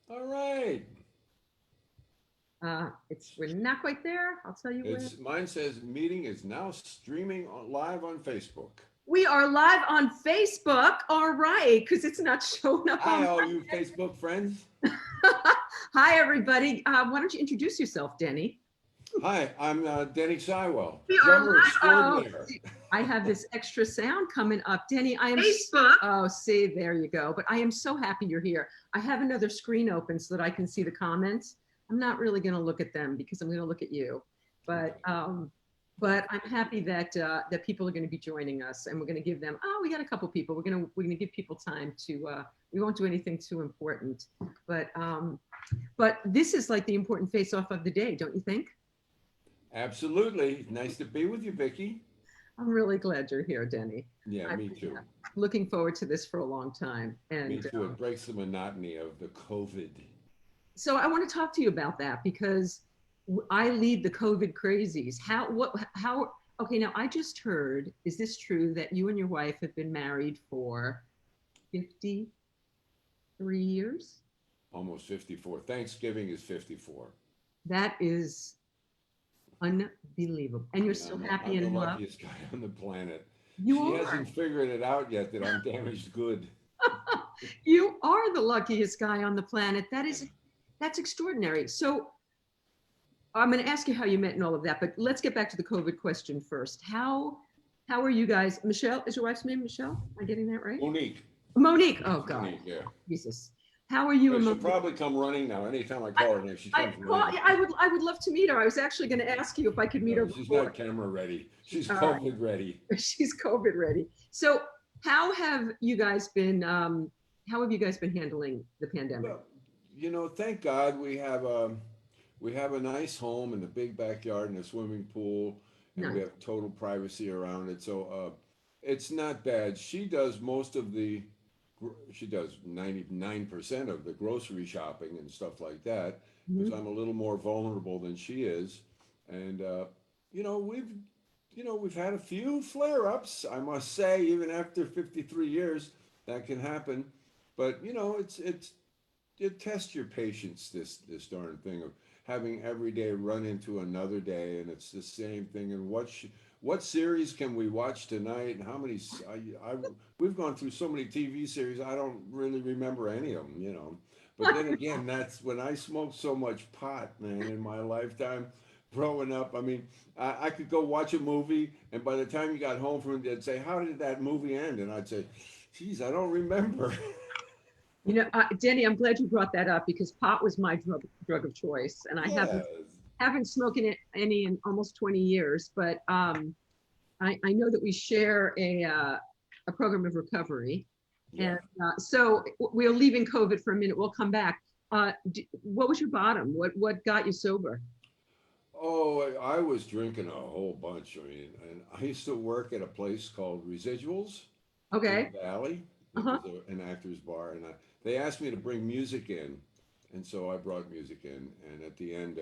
All right. We're not quite there. I'll tell you when. It's mine says meeting is now streaming live on Facebook. We are live on Facebook. All right, because it's not showing up Hi, on. all you Facebook friends. Hi, everybody. Why don't you introduce yourself, Denny? Hi, I'm Denny Seiwell, We are drummer live. Oh, extraordinaire. I have this extra sound coming up. Denny, I am Facebook. Oh, see, there you go. But I am so happy you're here. I have another screen open so that I can see the comments. I'm not really going to look at them because I'm going to look at you. But Okay. um, but I'm happy that people are going to be joining us, and we're going to give them. Oh, we got a couple people. We're going to give people time to. We won't do anything too important, but um, but this is like the important face off of the day, don't you think? Absolutely. Nice to be with you, Vicki. I'm really glad you're here, Denny. Yeah, I'm me too. looking forward to this for a long time. Me And too. It breaks the monotony of the COVID. so I want to talk to you about that because I lead the COVID crazies. Okay, now I just heard, is this true that you and your wife have been married for 53 years? Almost 54. Thanksgiving is 54. That is unbelievable. And you're Yeah, still happy I'm and the in love? luckiest guy on the planet. You She are. hasn't figured it out yet that I'm damaged good. You are the luckiest guy on the planet. Yeah. That's extraordinary. So I'm going to ask you how you met and all of that, but let's get back to the COVID question first. How are you guys? Michelle, is your wife's name Michelle? Am I getting that right? Monique. Monique. Oh It's God, Monique, yeah. Jesus. How are you But and she'll Monique? probably come running now. Anytime I I, call her name, she I, comes well, running. I would love to meet her. I was actually going to ask you if I could meet her No, she's not before. camera ready. She's All right, COVID ready. she's COVID ready. So how have you guys been? How have you guys been handling the pandemic? Well, thank God we have a nice home and a big backyard and a swimming pool, and we Nice. have total privacy around it. So it's not bad. She does 99% of the grocery shopping and stuff like that because Mhm. I'm a little more vulnerable than she is. And you know, we've we've had a few flare-ups, I must say, even after 53 years, that can happen. But it tests your patience, this darn thing of having every day run into another day, and it's the same thing. And what series can we watch tonight? And how many? We've gone through so many TV series. I don't really remember any of them. But then again, that's when I smoked so much pot, man, in my lifetime. Growing up, I mean, I could go watch a movie, and by the time you got home from it, they'd say, "How did that movie end?" And I'd say, "Geez, I don't remember." Denny, I'm glad you brought that up because pot was my drug of choice, and I Yeah, haven't smoked any in almost 20 years. But I know that we share a program of recovery, yeah. and so we're leaving COVID for a minute. We'll come back. What was your bottom? What got you sober? Oh, I was drinking a whole bunch. I mean, and I used to work at a place called Residuals in Okay. the Valley. It Uh-huh. was an actor's bar, and they asked me to bring music in, and so I brought music in. And at the end,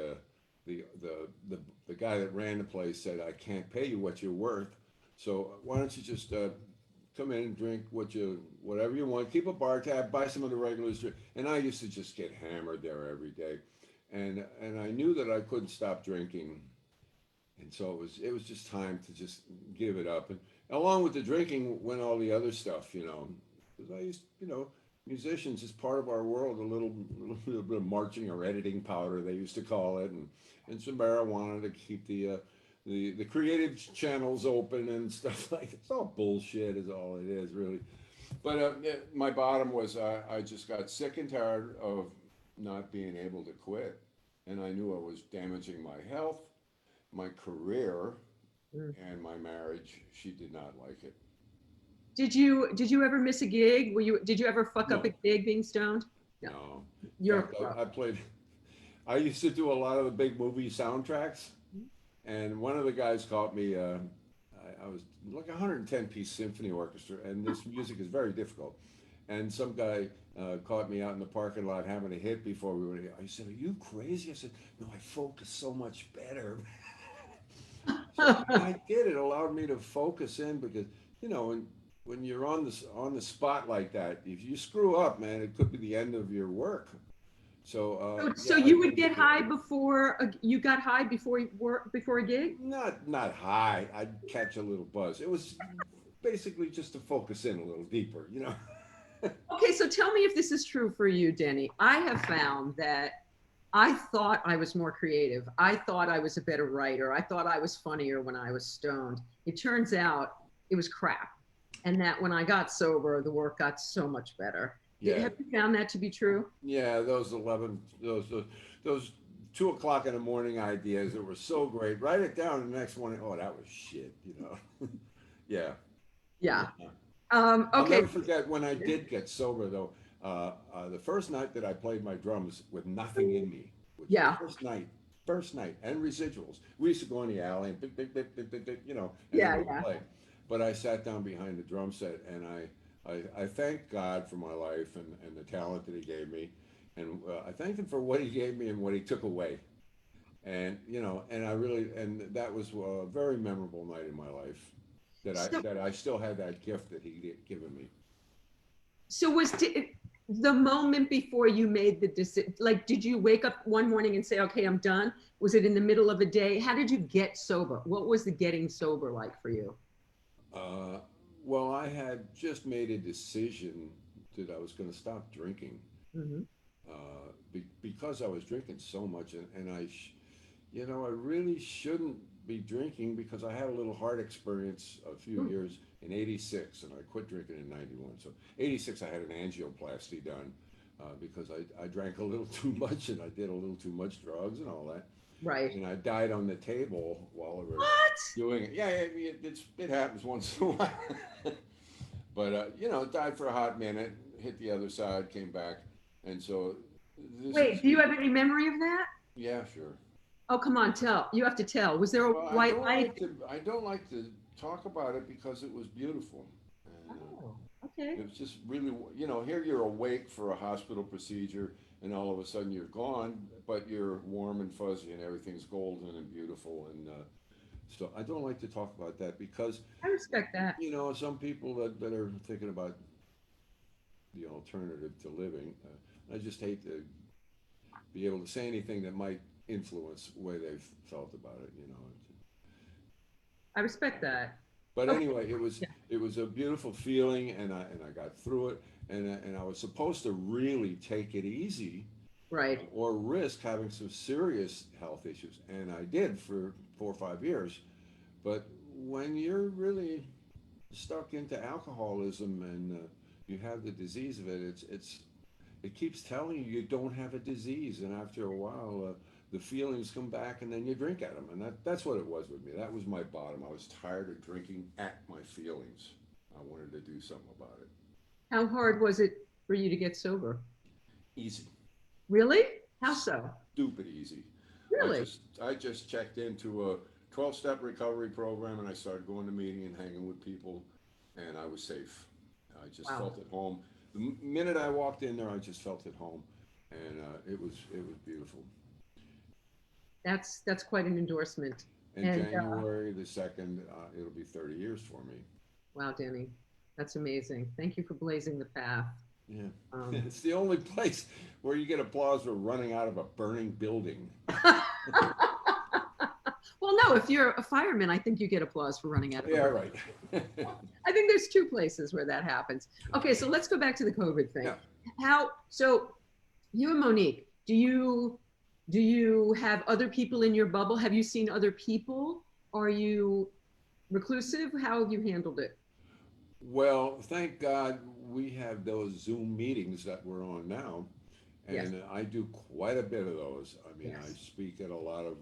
the guy that ran the place said, "I can't pay you what you're worth, so why don't you just come in and drink whatever you want, keep a bar tab, buy some of the regulars." And I used to just get hammered there every day, and I knew that I couldn't stop drinking, and so it was just time to just give it up. And along with the drinking went all the other stuff. Because I used, musicians is part of our world. A little bit of marching or editing powder, they used to call it, and some marijuana to keep the creative channels open and stuff like that. It's all bullshit, is all it is, really. But yeah, my bottom was I just got sick and tired of not being able to quit, and I knew I was damaging my health, my career, Mm. and my marriage. She did not like it. Did you ever miss a gig? Did you ever fuck up a No, gig being stoned? No. no. In You're a fact, pro. I played. I used to do a lot of the big movie soundtracks, and one of the guys caught me. I was like a 110-piece symphony orchestra, and this music is very difficult. And some guy caught me out in the parking lot having a hit before we went. He said, "Are you crazy?" I said, "No, I focus so much better." So I did. It allowed me to focus in because when you're on the spot like that, if you screw up, man, it could be the end of your work. So So yeah, I you would think get high before you got high before you work before a gig? not high. I'd catch a little buzz. It was basically just to focus in a little deeper, you know. Okay, so tell me if this is true for you, Denny. I have found that I thought I was more creative. I thought I was a better writer. I thought I was funnier when I was stoned. It turns out it was crap. And that when I got sober, the work got so much better. Yeah, Have you found that to be true? yeah. Those 2 o'clock in the morning ideas that were so great. Write it down, and the next morning, oh, that was shit, you know. Yeah, Yeah. yeah. I'll Okay. never forget when I did get sober, though. The first night that I played my drums with nothing in me, which the Yeah. first night, and residuals. We used to go in the alley and you know, and then Yeah. we'd Yeah. play. But I sat down behind the drum set, and I thanked God for my life and the talent that He gave me, and I thanked Him for what He gave me and what He took away. And you know, and I really, and that was a very memorable night in my life So, that I still had that gift that He had given me. so the moment before you made the decision, like, did you wake up one morning and say, okay, I'm done? Was it in the middle of a day? How did you get sober? What was the getting sober like for you? Uh, well, I had just made a decision that I was going to stop drinking Hmm. because I was drinking so much, you know, I really shouldn't be drinking because I had a little heart experience a few years in '86, and I quit drinking in '91. So '86, I had an angioplasty done because I drank a little too much and I did a little too much drugs and all that, Right. and I died on the table while we were What? doing it. Yeah, it happens once in a while. But you know, died for a hot minute, hit the other side, came back, and so this Wait, is do you have any memory of that? yeah, sure. Oh, come on, tell. You have to tell. Was there a Well, white light? I don't like to talk about it because it was beautiful, and Oh, okay. it was just really, you know, here you're awake for a hospital procedure, and all of a sudden you're gone, but you're warm and fuzzy, and everything's golden and beautiful, and so I don't like to talk about that because I respect that. you know some people that are thinking about the alternative to living. I just hate to be able to say anything that might influence the way they've felt about it, you know. I respect that. But Okay. anyway, Yeah. it was a beautiful feeling, and I got through it, and I was supposed to really take it easy Right. or risk having some serious health issues, and I did for 4 or 5 years. But when you're really stuck into alcoholism and you have the disease of it, it keeps telling you you don't have a disease, and after a while, the feelings come back, and then you drink at them, and that's what it was with me. That was my bottom. I was tired of drinking at my feelings. I wanted to do something about it. How hard was it for you to get sober? Easy, Really? How so? stupid easy. Really? I just checked into a 12-step recovery program, and I started going to meeting and hanging with people, and I was safe. I just Wow. felt at home. The minute I walked in there, I just felt at home, and it was beautiful. That's quite an endorsement. In And January the 2nd, it'll be 30 years for me. wow, Danny, that's amazing. Thank you for blazing the path. Yeah. Um, It's the only place where you get applause for running out of a burning building. well, no, if you're a fireman, I think you get applause for running out of a Yeah, burn. right. I think there's two places where that happens. Okay, so let's go back to the COVID thing. Yeah. So you and Monique, do you have other people in your bubble? Have you seen other people? Are you reclusive? How have you handled it? Well, thank God we have those Zoom meetings that we're on now, Yes. and I do quite a bit of those. I mean, I Yes. speak at a lot of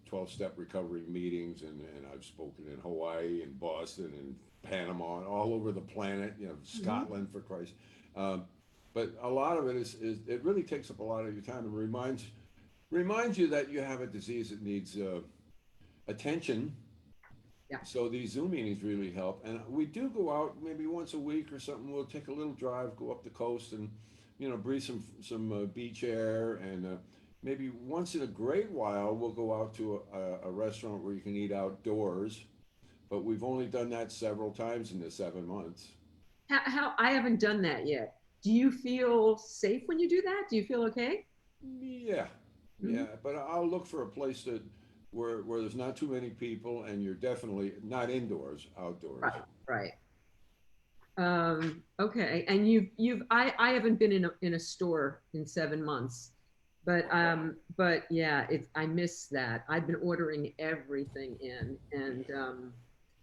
12-step recovery meetings, and I've spoken in Hawaii and Boston and Panama and all over the planet, you know, Mhm. Scotland for Christ. Um, but a lot of it is it really takes up a lot of your time and reminds you that you have a disease that needs attention. Yeah. So these Zoom meetings really help, and we do go out maybe once a week or something. We'll take a little drive, go up the coast, and you know, breathe some beach air, and maybe once in a great while we'll go out to a restaurant where you can eat outdoors. But we've only done that several times in the 7 months. How I haven't done that yet. Do you feel safe when you do that? Do you feel okay? Yeah, Mhm. yeah, but I'll look for a place that where there's not too many people and you're definitely not indoors, outdoors. Right, right. Okay, and I haven't been in a store in 7 months, but yeah, I miss that. I've been ordering everything in, and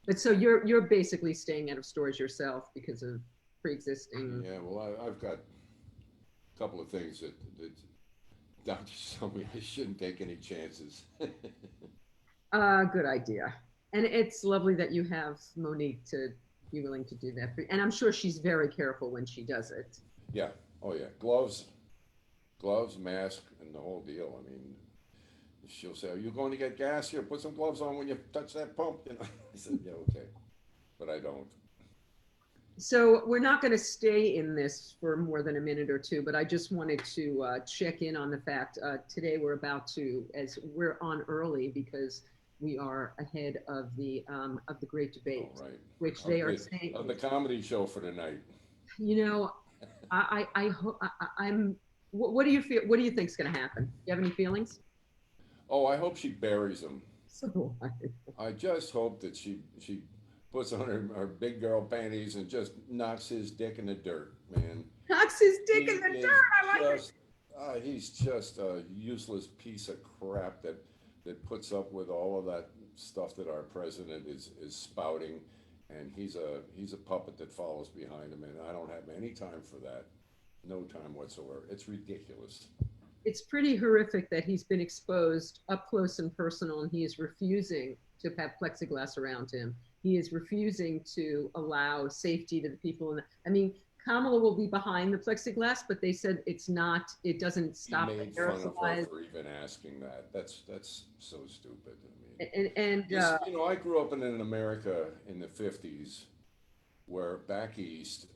but so you're basically staying out of stores yourself because of pre-existing. Yeah, well, I've got a couple of things that doctors tell me I shouldn't take any chances. Good idea. And it's lovely that you have Monique to be willing to do that for you. And I'm sure she's very careful when she does it. Yeah, oh yeah, gloves, mask, and the whole deal. I mean, she'll say, "Are you going to get gas? Here, put some gloves on when you touch that pump." You know, I said, "Yeah, okay," but I don't. So we're not going to stay in this for more than a minute or two, but I just wanted to check in on the fact today we're about to, as we're on early because we are ahead of the great All debate, right, which they of are the saying, of the comedy show for tonight. you know, I hope I'm. What do you feel? What do you think's going to happen? Do you have any feelings? Oh, I hope she buries him. So I just hope that she puts on her big girl panties and just knocks his dick in the dirt, man. knocks his dick in He the is dirt. I like it. just he's just a useless piece of crap that puts up with all of that stuff that our president is spouting, and he's a puppet that follows behind him, and I don't have any time for that. No time whatsoever. It's ridiculous. It's pretty horrific that he's been exposed up close and personal, and he is refusing to have plexiglass around him. He is refusing to allow safety to the people. I mean, Kamala will be behind the plexiglass, but they said it's not. It doesn't He stop the made fun of her aerosolized. for even asking that. That's so stupid. I mean, And this, I grew up in an America in the 50s where back east,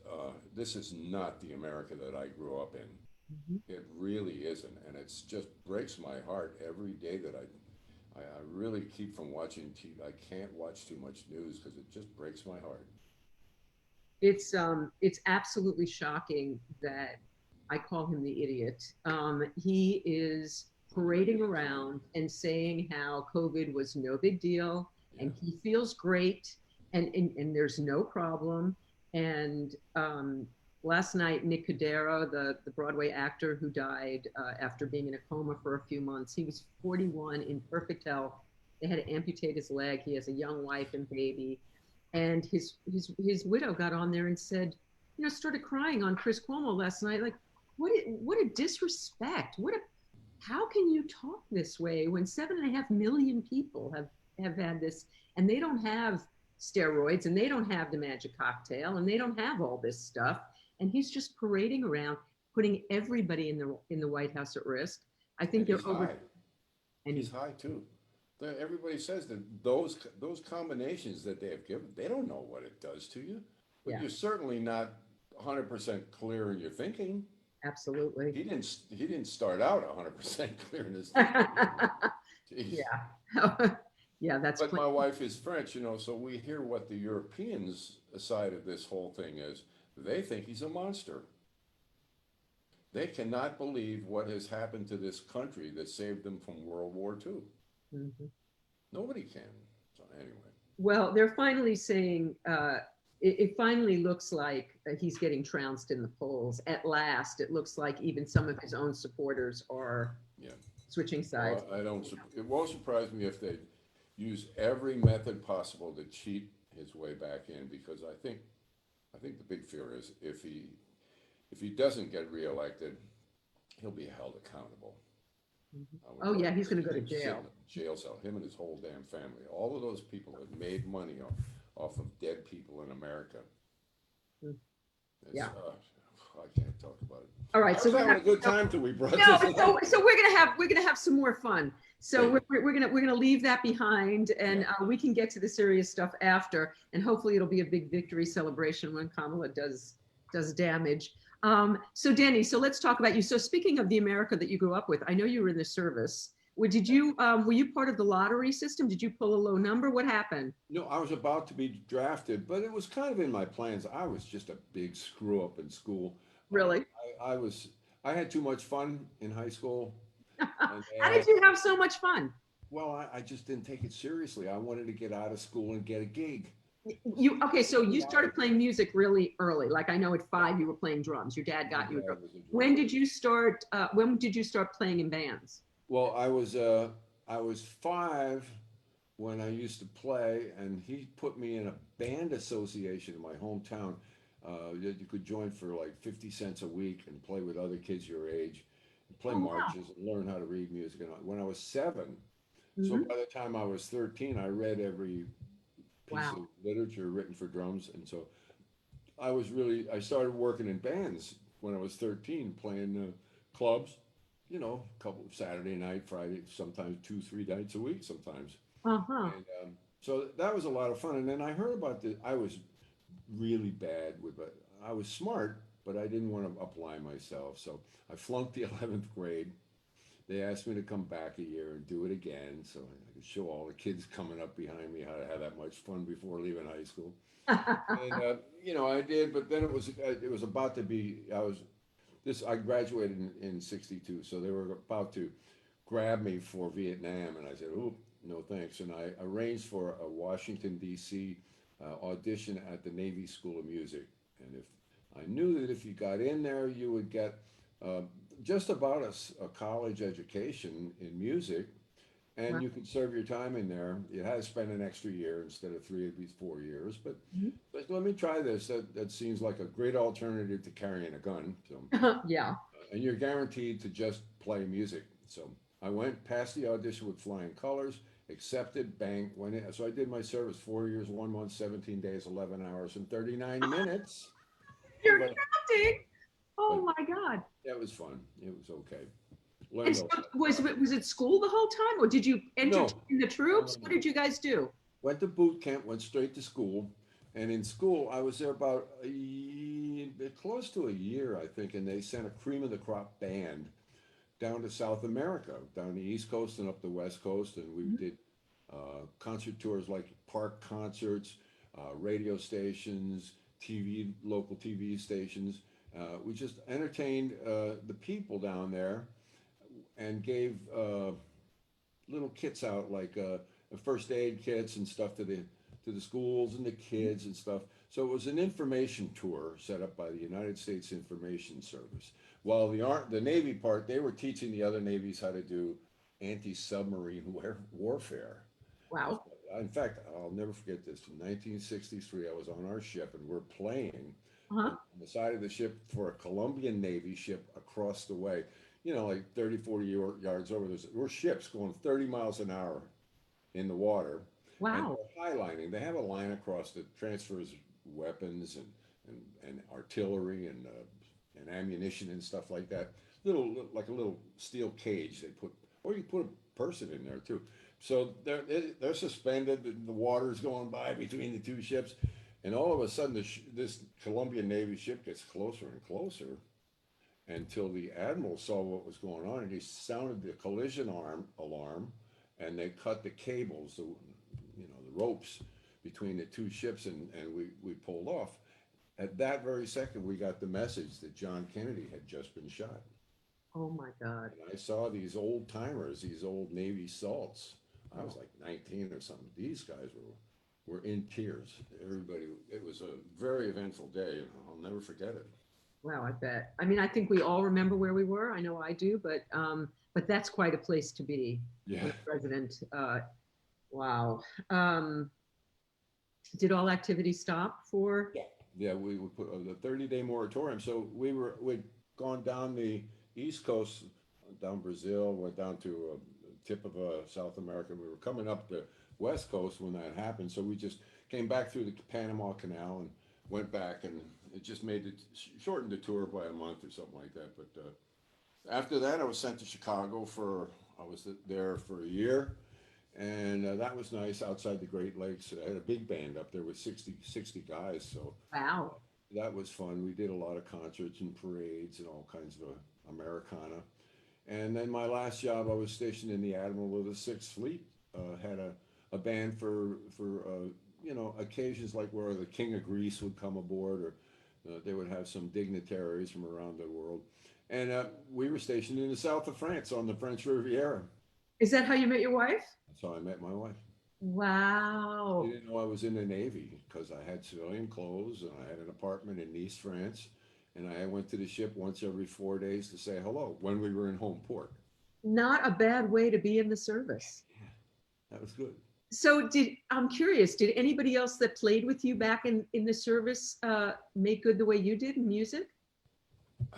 this is not the America that I grew up in. It really isn't, and it's just breaks my heart every day that I really keep from watching TV. I can't watch too much news because it just breaks my heart. it's absolutely shocking that I call him the idiot. He is parading around and saying how COVID was no big deal Yeah, and he feels great and there's no problem. And last night, Nick Cordero, the Broadway actor who died after being in a coma for a few months, he was 41 in perfect health. They had to amputate his leg. He has a young wife and baby. And his widow got on there and said, started crying on Chris Cuomo last night. Like, what a disrespect. How can you talk this way when 7.5 million people have had this and they don't have steroids and they don't have the magic cocktail and they don't have all this stuff. And he's just parading around, putting everybody in the White House at risk. I think and they're he's over high. and He's high too. Everybody says that those combinations that they have given, they don't know what it does to you. But yeah, you're certainly not 100% clear in your thinking. absolutely. He didn't start out 100% clear in his thinking. Jeez. Yeah. Yeah, that's But plain. my wife is French, so we hear what the Europeans' side of this whole thing is. They think he's a monster. They cannot believe what has happened to this country that saved them from World War II. Mhm. Nobody can. So anyway, Well, they're finally saying it finally looks like he's getting trounced in the polls. At last, it looks like even some of his own supporters are yeah. switching sides. Well, I don't. It won't surprise me if they use every method possible to cheat his way back in, because I think the big fear is if he doesn't get reelected, he'll be held accountable. Mhm. I would Oh, love yeah, to he's see going to go to him sit in jail. a jail cell, him and his whole damn family. All of those people that made money off of dead people in America. Mm. It's, Yeah. I can't talk about it. All right. I So was we're having not, a good time till we brought no, this so up. so we're gonna have some more fun. So Great. we're gonna leave that behind, Yeah. and we can get to the serious stuff after, and hopefully it'll be a big victory celebration when Kamala does damage. So Danny, so let's talk about you. So speaking of the America that you grew up with, I know you were in the service. Were you part of the lottery system? Did you pull a low number? What happened? No, I was about to be drafted, but it was kind of in my plans. I was just a big screw up in school. Really? I was I had too much fun in high school, and they How did asked. you have so much fun? Well, I just didn't take it seriously. I wanted to get out of school and get a gig. You okay? So Get you out of started playing music really early. Like I know at Yeah, 5 you were playing drums. Your dad my got you a drum. dad was a When drummer. did you start? When did you start playing in bands? Well, I was 5 when I used to play, and he put me in a band association in my hometown. That you could join for like 50 cents a week and play with other kids your age, and play Oh wow. marches and learn how to read music. And when I was 7, so Hmm. by the time I was 13, I read every piece of Wow. literature written for drums, and so I started working in bands when I was 13, playing clubs, a couple of Saturday night, Friday, sometimes 2, 3 nights a week, sometimes. Uh huh. And so that was a lot of fun. And then I heard about this. I was really bad with it. I was smart, but I didn't want to apply myself. So I flunked the 11th grade. They asked me to come back a year and do it again, so I could show all the kids coming up behind me how to have that much fun before leaving high school. And I did, but then it was about to be. I graduated in '62, so they were about to grab me for Vietnam, and I said, "Oh, no thanks." And I arranged for a Washington D.C. Audition at the Navy School of Music, and if I knew that if you got in there, you would get uh, just about a college education in music, and Wow. you could serve your time in there. You had to spend an extra year instead of 3, it'd be 4 years. But let me try this. That seems like a great alternative to carrying a gun. So, Yeah. and you're guaranteed to just play music. So I went past the audition with flying colors, accepted, bang, went in. So I did my service 4 years, 1 month, 17 days, 11 hours, and 39 minutes. You're but counting. but Oh my God. that was fun. It was okay. And Learned a so lot. was it school the whole time, or did you entertain No, the no, no, troops? What no. did you guys do? Went to boot camp, went straight to school. And in school, I was there about close to a year, I think, and they sent a cream of the crop band down to South America, down the East Coast and up the West Coast. And we Mhm. did concert tours like park concerts, radio stations, local TV stations. We just entertained the people down there and gave little kits out like first aid kits and stuff to the schools and the kids and stuff. So it was an information tour set up by the United States Information Service. While the Navy part, they were teaching the other navies how to do anti-submarine warfare. Wow. In fact, I'll never forget this. In 1963, I was on our ship and we're playing Uh-huh. on the side of the ship for a Colombian Navy ship across the way. Like 30, 40 yards over. We're ships going 30 miles an hour in the water, and Wow. they're highlining. They have a line across that transfers weapons and artillery and ammunition and stuff like that. Like a little steel cage they put, or you put a person in there too. So they're suspended. The water's going by between the two ships, and all of a sudden this Colombian Navy ship gets closer and closer until the admiral saw what was going on, and he sounded the collision alarm, and they cut the cables, the ropes between the two ships, and we pulled off. At that very second, we got the message that John Kennedy had just been shot. Oh my God. And I saw these old timers, these old Navy salts. I was Oh, like 19 or something. These guys were in tears. Everybody, it was a very eventful day, and I'll never forget it. wow, I bet. I mean, I think we all remember where we were. I know I do, but that's quite a place to be Yeah. when a president. Wow. Um, did all activity stop for? Yeah, we put the 30-day moratorium. So we'd gone down the East Coast, down Brazil, went down to the tip of South America. We were coming up the West Coast when that happened. So we just came back through the Panama Canal and went back, and it just made it shortened the tour by a month or something like that. But after that, I was sent to Chicago I was there for a year, and that was nice outside the Great Lakes. I had a big band up there with 60 guys, so Wow. that was fun. We did a lot of concerts and parades and all kinds of Americana. And then my last job, I was stationed in the Admiral of the Sixth Fleet. Had a band for occasions like where the King of Greece would come aboard, or they would have some dignitaries from around the world. And we were stationed in the south of France on the French Riviera. Is that how you met your wife? That's how I met my wife. She Wow. didn't know I was in the Navy because I had civilian clothes and I had an apartment in Nice, France. And I went to the ship once every 4 days to say hello when we were in home port. Not a bad way to be in the service. Yeah, that was good. So I'm curious, did anybody else that played with you back in the service make good the way you did in music? Uh,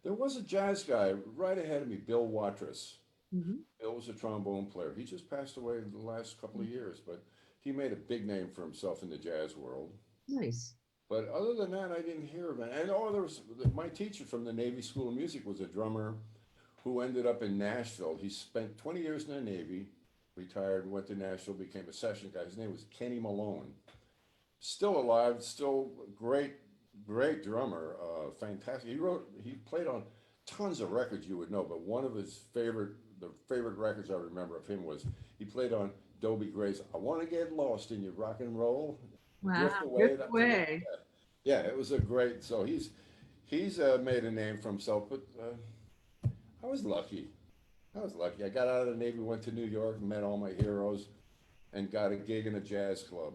there was a jazz guy right ahead of me, Bill Watrous. Mhm. Bill was a trombone player. He just passed away in the last couple of years, but he made a big name for himself in the jazz world. Nice. But other than that, I didn't hear of it. And oh, there was my teacher from the Navy School of Music was a drummer who ended up in Nashville. He spent 20 years in the Navy, retired, went to Nashville, became a session guy. His name was Kenny Malone. Still alive, still great, great drummer. Fantastic. He played on tons of records you would know, but one of his the favorite records I remember of him was he played on Dobie Gray's "I Want to Get Lost in Your Rock and Roll." Wow. Drift away. Good That's a, way. yeah, it was a great. So he's made a name for himself. But I was lucky. I was lucky. I got out of the Navy, went to New York, met all my heroes, and got a gig in a jazz club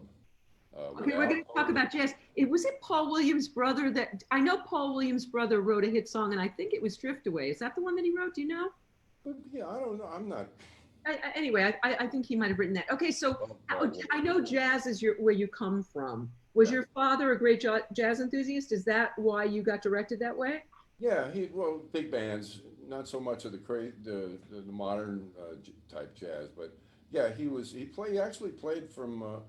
with Okay, we're Al going to talk Coleman. about jazz. It was it Paul Williams' brother that I know Paul Williams' brother wrote a hit song, and I think it was Drift Away. Is that the one that he wrote? Do you know? But yeah, I don't know. I'm not. Anyway, I think he might have written that. Okay, so Well, Paul I Williams. know jazz is where you come from. Was Yeah, your father a great jazz enthusiast? Is that why you got directed that way? yeah. Well, big bands, not so much of the modern type jazz, but yeah, he was. He actually played from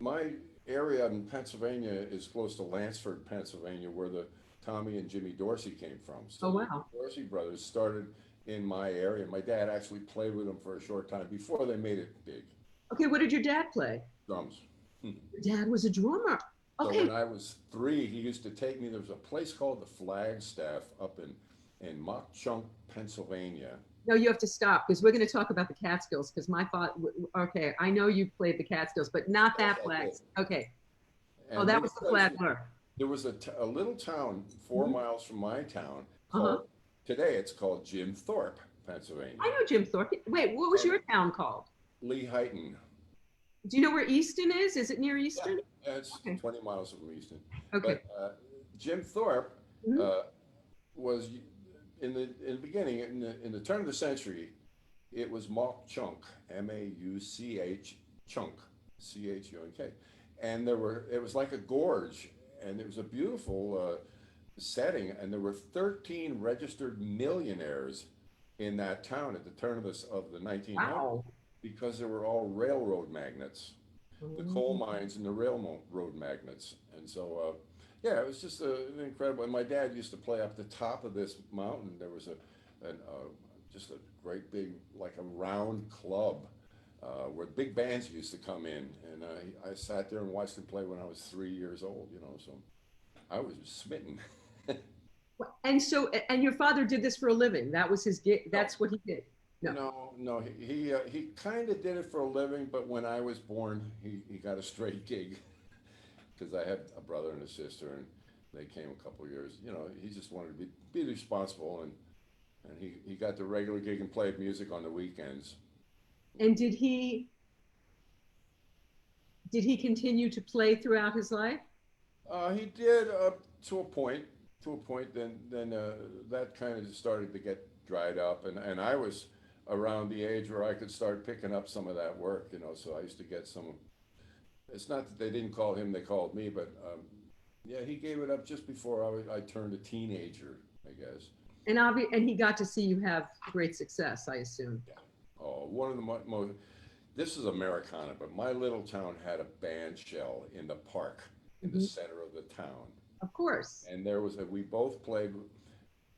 my area in Pennsylvania is close to Lansford, Pennsylvania, where the Tommy and Jimmy Dorsey came from. Oh, So the wow. Dorsey brothers started in my area. My dad actually played with them for a short time before they made it big. Okay, what did your dad play? Drums. Your dad was a drummer. So Okay. when I was 3, he used to take me. There was a place called the Flagstaff up in Mock Chunk, Pennsylvania. No, you have to stop because we're going to talk about the Catskills because my thought, okay, I know you played the Catskills, but not Yes, that I did. flags. Okay. Oh, And that these was the places, Flagler. there was a little town 4 miles from my town Uh-huh. called, today it's called Jim Thorpe, Pennsylvania. I know Jim Thorpe. Wait, what was And your town called? Lee Heighton. Do you know where Easton is? Is it near Yeah, Easton? yeah, it's Okay. 20 miles from Easton. Okay. But Jim Thorpe Mhm. uh, was in the beginning, in the turn of the century, it was Mauch Chunk, Mauch Chunk, Chunk. And it was like a gorge, and it was a beautiful setting, and there were 13 registered millionaires in that town at the turn of the 1900s Wow. because they were all railroad magnates, the coal Mhm. mines and the railroad magnates. And so, yeah, it was just an incredible. And my dad used to play up the top of this mountain. There was just a great big, like a round club where big bands used to come in. And I sat there and watched them play when I was 3 years old, so I was smitten. And so, and your father did this for a living. That was his gig. No, That's what he did. No. no, he kind of did it for a living, but when I was born, he got a straight gig because I had a brother and a sister, and they came a couple of years. He just wanted to be responsible, and he got the regular gig and played music on the weekends. And did he continue to play throughout his life? He did up to a point, then that kind of started to get dried up, and I was around the age where I could start picking up some of that work. So I used to get some. It's not that they didn't call him; they called me, but yeah, he gave it up just before I turned a teenager, I guess. And he got to see you have great success, I assume. Yeah. Oh, one of the most. This is Americana, but my little town had a band shell in the park, in the Mhm. center of the town, Of course. and we both played.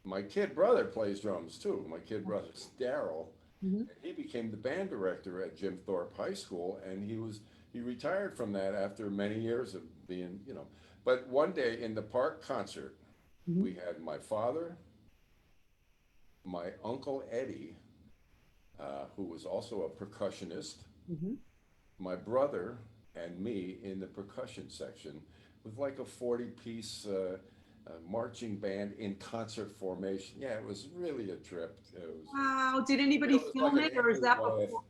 My kid brother plays drums too. My kid brother's Daryl. Mhm. He became the band director at Jim Thorpe High School, and he retired from that after many years of being. But one day in the park concert, Mhm. we had my father, my uncle Eddie, who was also a percussionist, Mhm. my brother, and me in the percussion section with like a 40-piece marching band in concert formation. Yeah, it was really a trip. Wow. Did It anybody was like film an it, or is Andrew that Wyeth, before?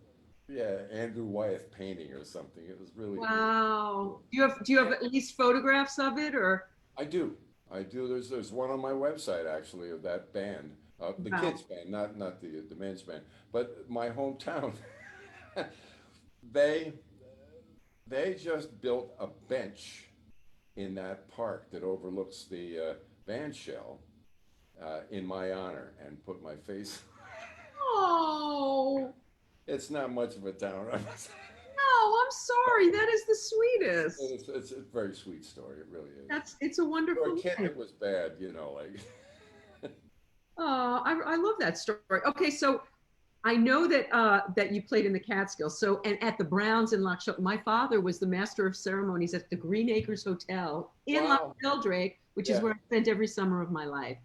yeah, Andrew Wyeth painting or something. It was really, really Wow. cool. Do you have at least photographs of it, or? I do. I do. There's one on my website actually of that band, the Wow. kids band, not the men's band, but my hometown. they they just built a bench in that park that overlooks the band shell in my honor and put my face. Oh, It's not much of a town. no, I'm sorry. That is the sweetest. It's a very sweet story. It really is. It's a For a wonderful kid, life. it was bad, you know, like. Oh, I love that story. Okay, so I know that you played in the Catskills. So, and at the Browns in Loch Shel, my father was the master of ceremonies at the Green Acres Hotel in Loch Wow. Sheldrake, which is Yeah. where I spent every summer of my life,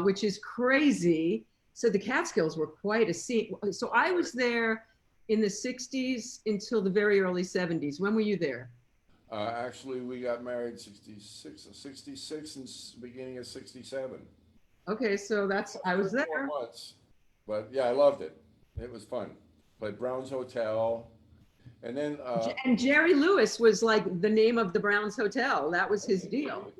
which is crazy. So the Catskills were quite a scene. So I was there in the 60s until the very early 70s. When were you there? Actually, we got married 66 and beginning of 67. Okay, so that's, I For was 4 there. months. But yeah, I loved it. It was fun. Played Brown's Hotel. And then, And Jerry Lewis was like the name of the Browns Hotel. That was his okay, deal. really?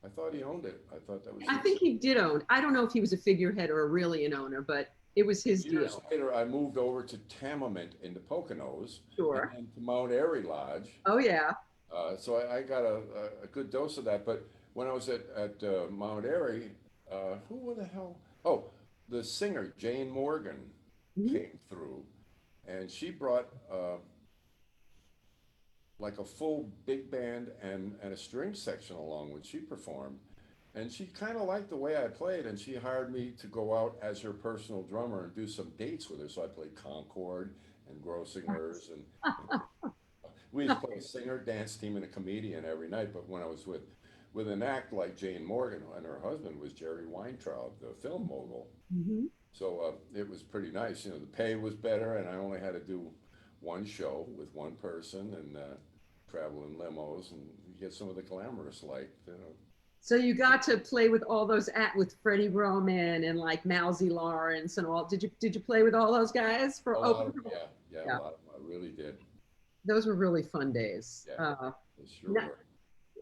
I thought he owned it. I thought that was I his. think he did own. I don't know if he was a figurehead or really an owner, but it was his Years deal. later, I moved over to Tamament in the Poconos and Sure. then to Mount Airy Lodge. Oh yeah. So I got a good dose of that. But when I was at Mount Airy, who the hell? Oh, the singer Jane Morgan Mhm. came through, and she brought like a full big band and a string section along when she performed. And she kind of liked the way I played, and she hired me to go out as her personal drummer and do some dates with her. So I played Concord and Grossingers, and we used to play a singer, dance team, and a comedian every night. But when I was with an act like Jane Morgan, and her husband was Jerry Weintraub, the film mogul, Mhm. so it was pretty nice. You know, the pay was better, and I only had to do one show with one person and travel in limos and get some of the glamorous life. You know. So you got to play with all those at with Freddie Roman and like Mousy Lawrence and all. Did you play with all those guys A for lot open? of yeah, yeah, a Yeah, lot of them. I really did. those were really fun days. Yeah, they sure N- were.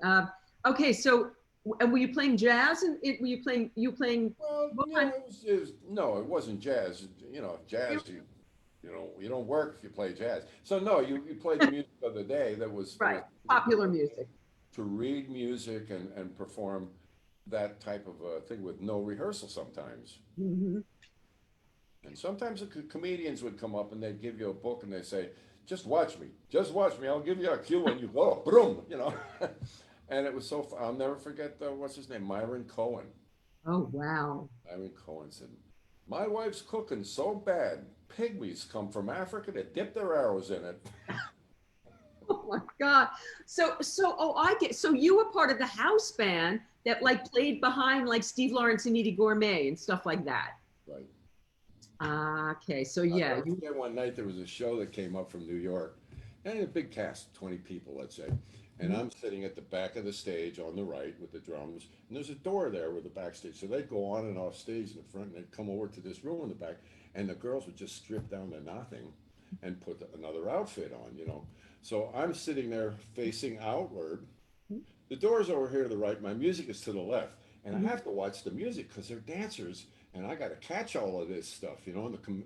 uh, okay, so and were you playing jazz and were you playing Well, what yeah, kind? it was no, it wasn't jazz. You know, jazz. You know, you don't work if you play jazz. So no, you play the music of the day that was Right, popular music. to read music and perform that type of thing with no rehearsal sometimes. Hmm. And sometimes the comedians would come up and they'd give you a book and they say, just watch me, I'll give you a cue and you go, boom, you know. And it was so, I'll never forget, what's his name, Myron Cohen. Oh wow. Myron Cohen said, my wife's cooking so bad, pygmies come from Africa to dip their arrows in it. Oh my God. Oh, I get, so you were part of the house band that like played behind like Steve Lawrence and Edie Gourmet and stuff like that. Right. Ah, okay. So I'll yeah, never forget one night there was a show that came up from New York, and a big cast, 20 people, let's say. And Mhm. I'm sitting at the back of the stage on the right with the drums, and there's a door there with the backstage. So they'd go on and off stage in the front, and they'd come over to this room in the back, and the girls would just strip down to nothing and put another outfit on, you know. So I'm sitting there facing outward. The door's over here to the right, my music is to the left, and I Mhm. have to watch the music because they're dancers, and I got to catch all of this stuff, you know. And the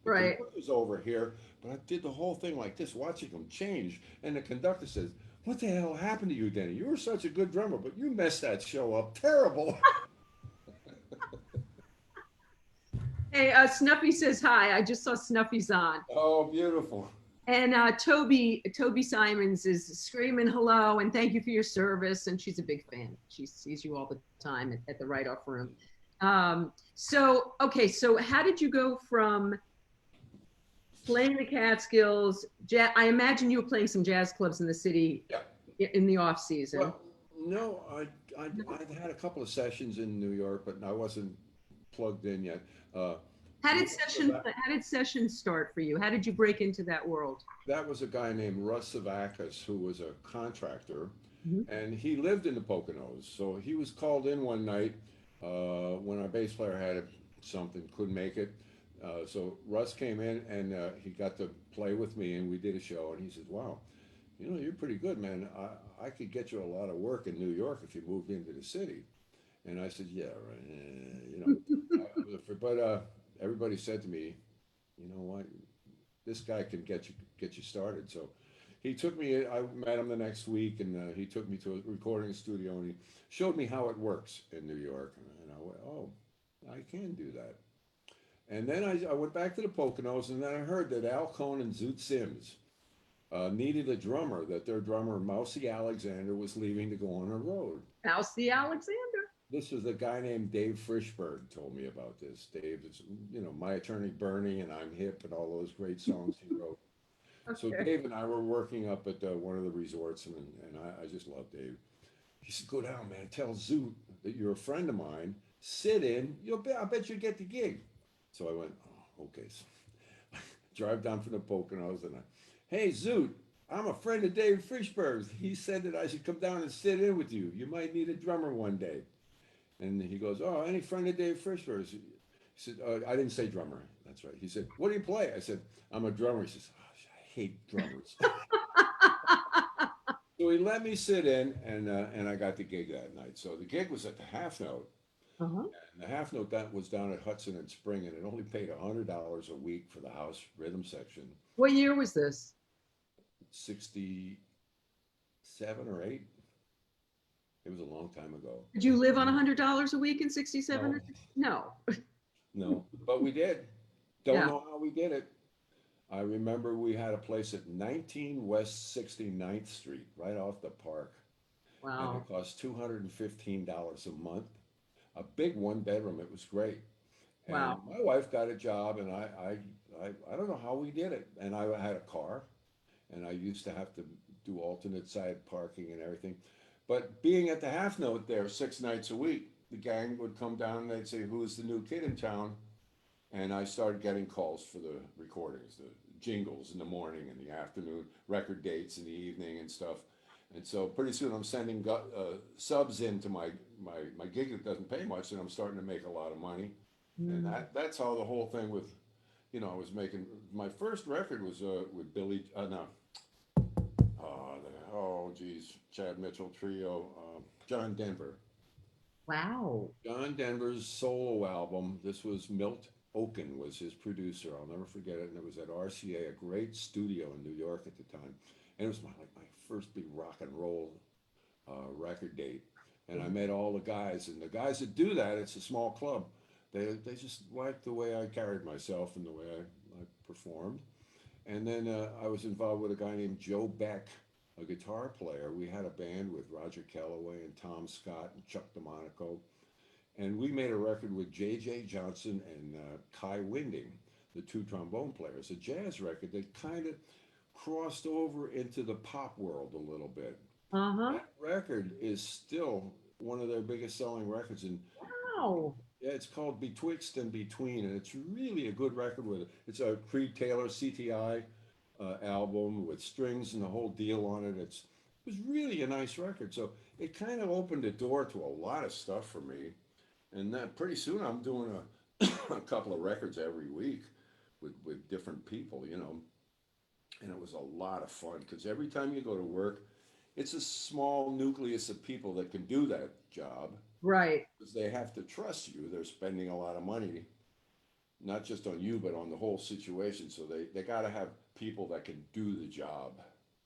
Right. conductor's over here, but I did the whole thing like this, watching them change. And the conductor says, "What the hell happened to you, Denny? You were such a good drummer, but you messed that show up terrible." Hey, Snuffy says hi. I just saw Snuffy's on. Oh, beautiful. And Toby Simons is screaming hello and thank you for your service. And she's a big fan. She sees you all the time at the write-off room. Okay, so how did you go from playing the Catskills? I imagine you were playing some jazz clubs in the city Yeah. in the off season. Well, no, I'd had a couple of sessions in New York, but I wasn't plugged in yet. Uh, How did most of sessions start for you? How did you break into that world? that was a guy named Russ Savakis, who was a contractor, Mhm. and he lived in the Poconos. So he was called in one night when our bass player had something, couldn't make it. So Russ came in and he got to play with me, and we did a show. And he says, "Wow, you know, you're pretty good, man. I could get you a lot of work in New York if you moved into the city." And I said, "Yeah, right. You know." But everybody said to me, "You know what? This guy can get you started." So he took me. I met him the next week, and he took me to a recording studio, and he showed me how it works in New York. And I went, "Oh, I can do that." And then I went back to the Poconos, and then I heard that Al Cohn and Zoot Sims needed a drummer. That their drummer Mousy Alexander was leaving to go on a road. How's the Alexander? This was a guy named Dave Frischberg told me about this. Dave is, you know, My Attorney Bernie and I'm Hip and all those great songs he wrote. So Okay. Dave and I were working up at one of the resorts, and I just love Dave. He said, "Go down, man. Tell Zoot that you're a friend of mine. Sit in. I bet you'll get the gig." So I went, "Oh, okay." So drive down from the Poconos, and "Hey, Zoot, I'm a friend of Dave Frischberg's. He said that I should come down and sit in with you. You might need a drummer one day." And he goes, "Oh, any friend of Dave Frischberg's?" He said, "I didn't say drummer." That's right. He said, "What do you play?" I said, "I'm a drummer." He says, "Oh, I hate drummers." So he let me sit in, and I got the gig that night. So the gig was at the Half Note, Uh-huh. and the Half Note that was down at Hudson and Spring, and it only paid $100 a week for the house rhythm section. What year was this? 67 or 8. It was a long time ago. Did you live on $100 a week in 67? No, No. no, but we did. Don't Yeah. know how we did it. I remember we had a place at 19 West 69th Street, right off the park, and Wow. it cost $215 a month. A big one bedroom. It was great. And Wow. my wife got a job, and I don't know how we did it. And I had a car, and I used to have to do alternate side parking and everything. But being at the Half Note there 6 nights a week, the gang would come down and they'd say, "Who's the new kid in town?" And I started getting calls for the recordings, the jingles in the morning and the afternoon, record dates in the evening and stuff. And so pretty soon I'm sending subs into my gig that doesn't pay much, and I'm starting to make a lot of money. And Mm. that's how the whole thing with, you know, I was making, my first record was with Billy, no, oh geez, Chad Mitchell Trio, John Denver. Wow. John Denver's solo album. This was Milt Oken was his producer. I'll never forget it. And it was at RCA, a great studio in New York at the time. And it was my first big rock and roll record date. And I met all the guys. And the guys that do that, it's a small club. They just liked the way I carried myself and the way I performed. And then I was involved with a guy named Joe Beck, a guitar player. We had a band with Roger Kellaway and Tom Scott and Chuck DeMonico. And we made a record with J.J. Johnson and Kai Winding, the two trombone players, a jazz record that kind of crossed over into the pop world a little bit. Uh-huh. That record is still one of their biggest selling records. And Wow. yeah, it's called Betwixt and Between, and it's really a good record with it. It's a Creed Taylor CTI album with strings and the whole deal on it. It was really a nice record. So it kind of opened the door to a lot of stuff for me. And then pretty soon I'm doing a couple of records every week with different people, you know. And it was a lot of fun because every time you go to work, it's a small nucleus of people that can do that job Right. because they have to trust you. They're spending a lot of money, not just on you, but on the whole situation. So they got to have people that can do the job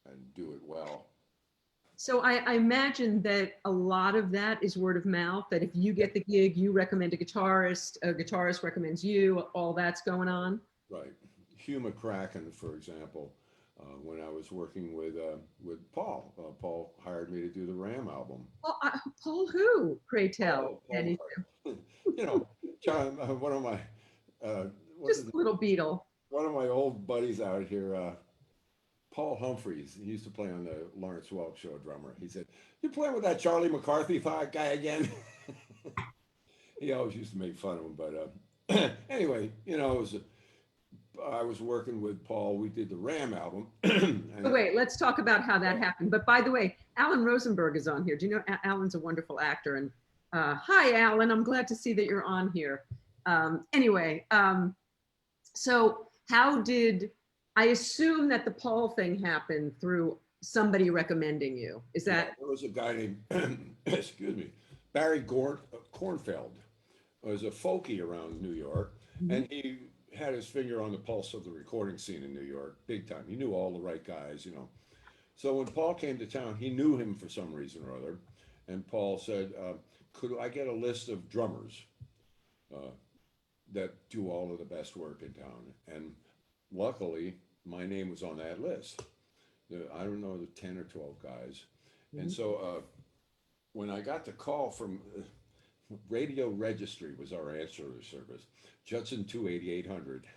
and do it well. So I imagine that a lot of that is word of mouth, that if you get the gig, you recommend a guitarist recommends you, all that's going on. Right. Hugh McCracken, for example, when I was working with Paul, Paul hired me to do the Ram album. Well, Paul who, pray tell? Oh, Paul Denny, McCartney. You know, John, one of my what's just his a name? little beetle. One of my old buddies out here, Paul Humphreys. He used to play on the Lawrence Welk show, drummer. He said, "You playing with that Charlie McCarthy guy again?" He always used to make fun of him, but anyway, you know, it was I was working with Paul. We did the Ram album, and So wait, let's talk about how that happened. But by the way, Alan Rosenberg is on here. Do you know Alan's a wonderful actor? And hi, Alan. I'm glad to see that you're on here. Anyway, so how did I assume that the Paul thing happened through somebody recommending you? Is yeah, that there was a guy named excuse me, Barry Kornfeld. Was a folkie around New York, Mhm. and he had his finger on the pulse of the recording scene in New York, big time. He knew all the right guys, you know. So when Paul came to town, he knew him for some reason or other, and Paul said, "Could I get a list of drummers uh, that do all of the best work in town?" And luckily, my name was on that list. I don't know, the 10 or 12 guys, and Mhm. so when I got the call from Radio Registry was our answer service. Judson 28800.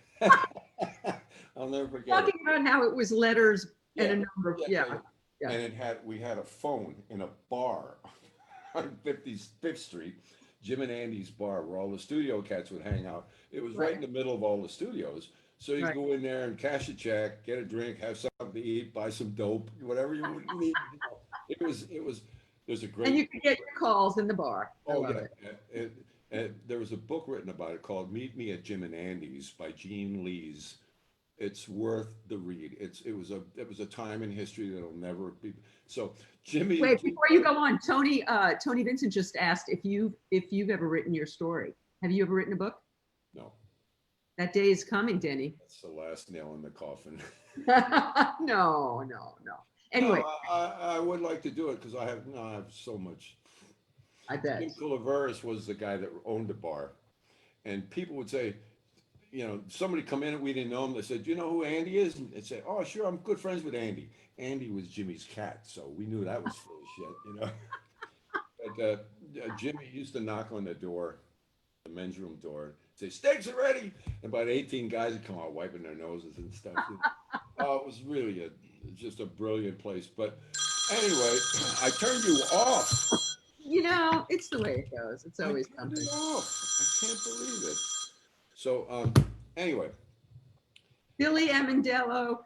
I'll never forget it. Talking about how it was letters and Yeah, a number? yeah, Yeah, yeah, and we had a phone in a bar on 55th Street, Jim and Andy's bar, where all the studio cats would hang out. It was right right, in the middle of all the studios, so you right. go in there and cash a check, get a drink, have something to eat, buy some dope, whatever you would need. You know. It was. There's a And great you could get your calls in the bar. I Oh love yeah, it. there was a book written about it called "Meet Me at Jim and Andy's" by Gene Lees. It's worth the read. It was a time in history that'll never be. So Jimmy, Wait, before you go on, Tony Vincent just asked if you've ever written your story. Have you ever written a book? no, That day is coming, Denny. that's the last nail in the coffin. No, no, no. No, Anyway, I would like to do it because I have so much. I bet. Jim Calaveras was the guy that owned the bar, and people would say, somebody come in and we didn't know him. They said, "Do you know who Andy is?" And they'd say, "Oh, sure, I'm good friends with Andy." Andy was Jimmy's cat, so we knew that was full of shit. But Jimmy used to knock on the door, the men's room door, say, "Steaks are ready," and about 18 guys would come out wiping their noses and stuff. Oh, it was really just a brilliant place. But anyway, I turned you off. It's the way it goes. It's I always turned something. it off. I can't believe it. So anyway, Billy Amendello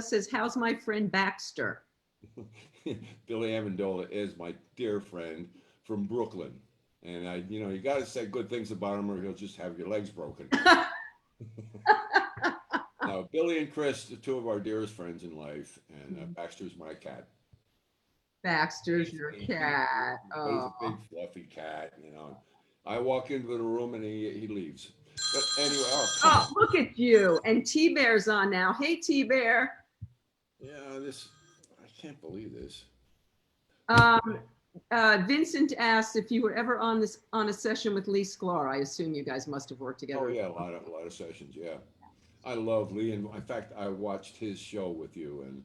says, "How's my friend Baxter?" Billy Amendola is my dear friend from Brooklyn. And you got to say good things about him or he'll just have your legs broken. Now, Billy and Chris are two of our dearest friends in life, and Baxter's my cat. Baxter's your cat. But he's Oh. a big fluffy cat. I walk into the room and he leaves. But anyway, come Oh, on. look at you. And T Bear's on now. Hey, T Bear. Yeah, I can't believe this. Um, Vincent asked if you were ever on a session with Lee Sklar. I assume you guys must have worked Oh together. yeah, a lot of sessions. Yeah, I love Lee, and in fact, I watched his show with you, and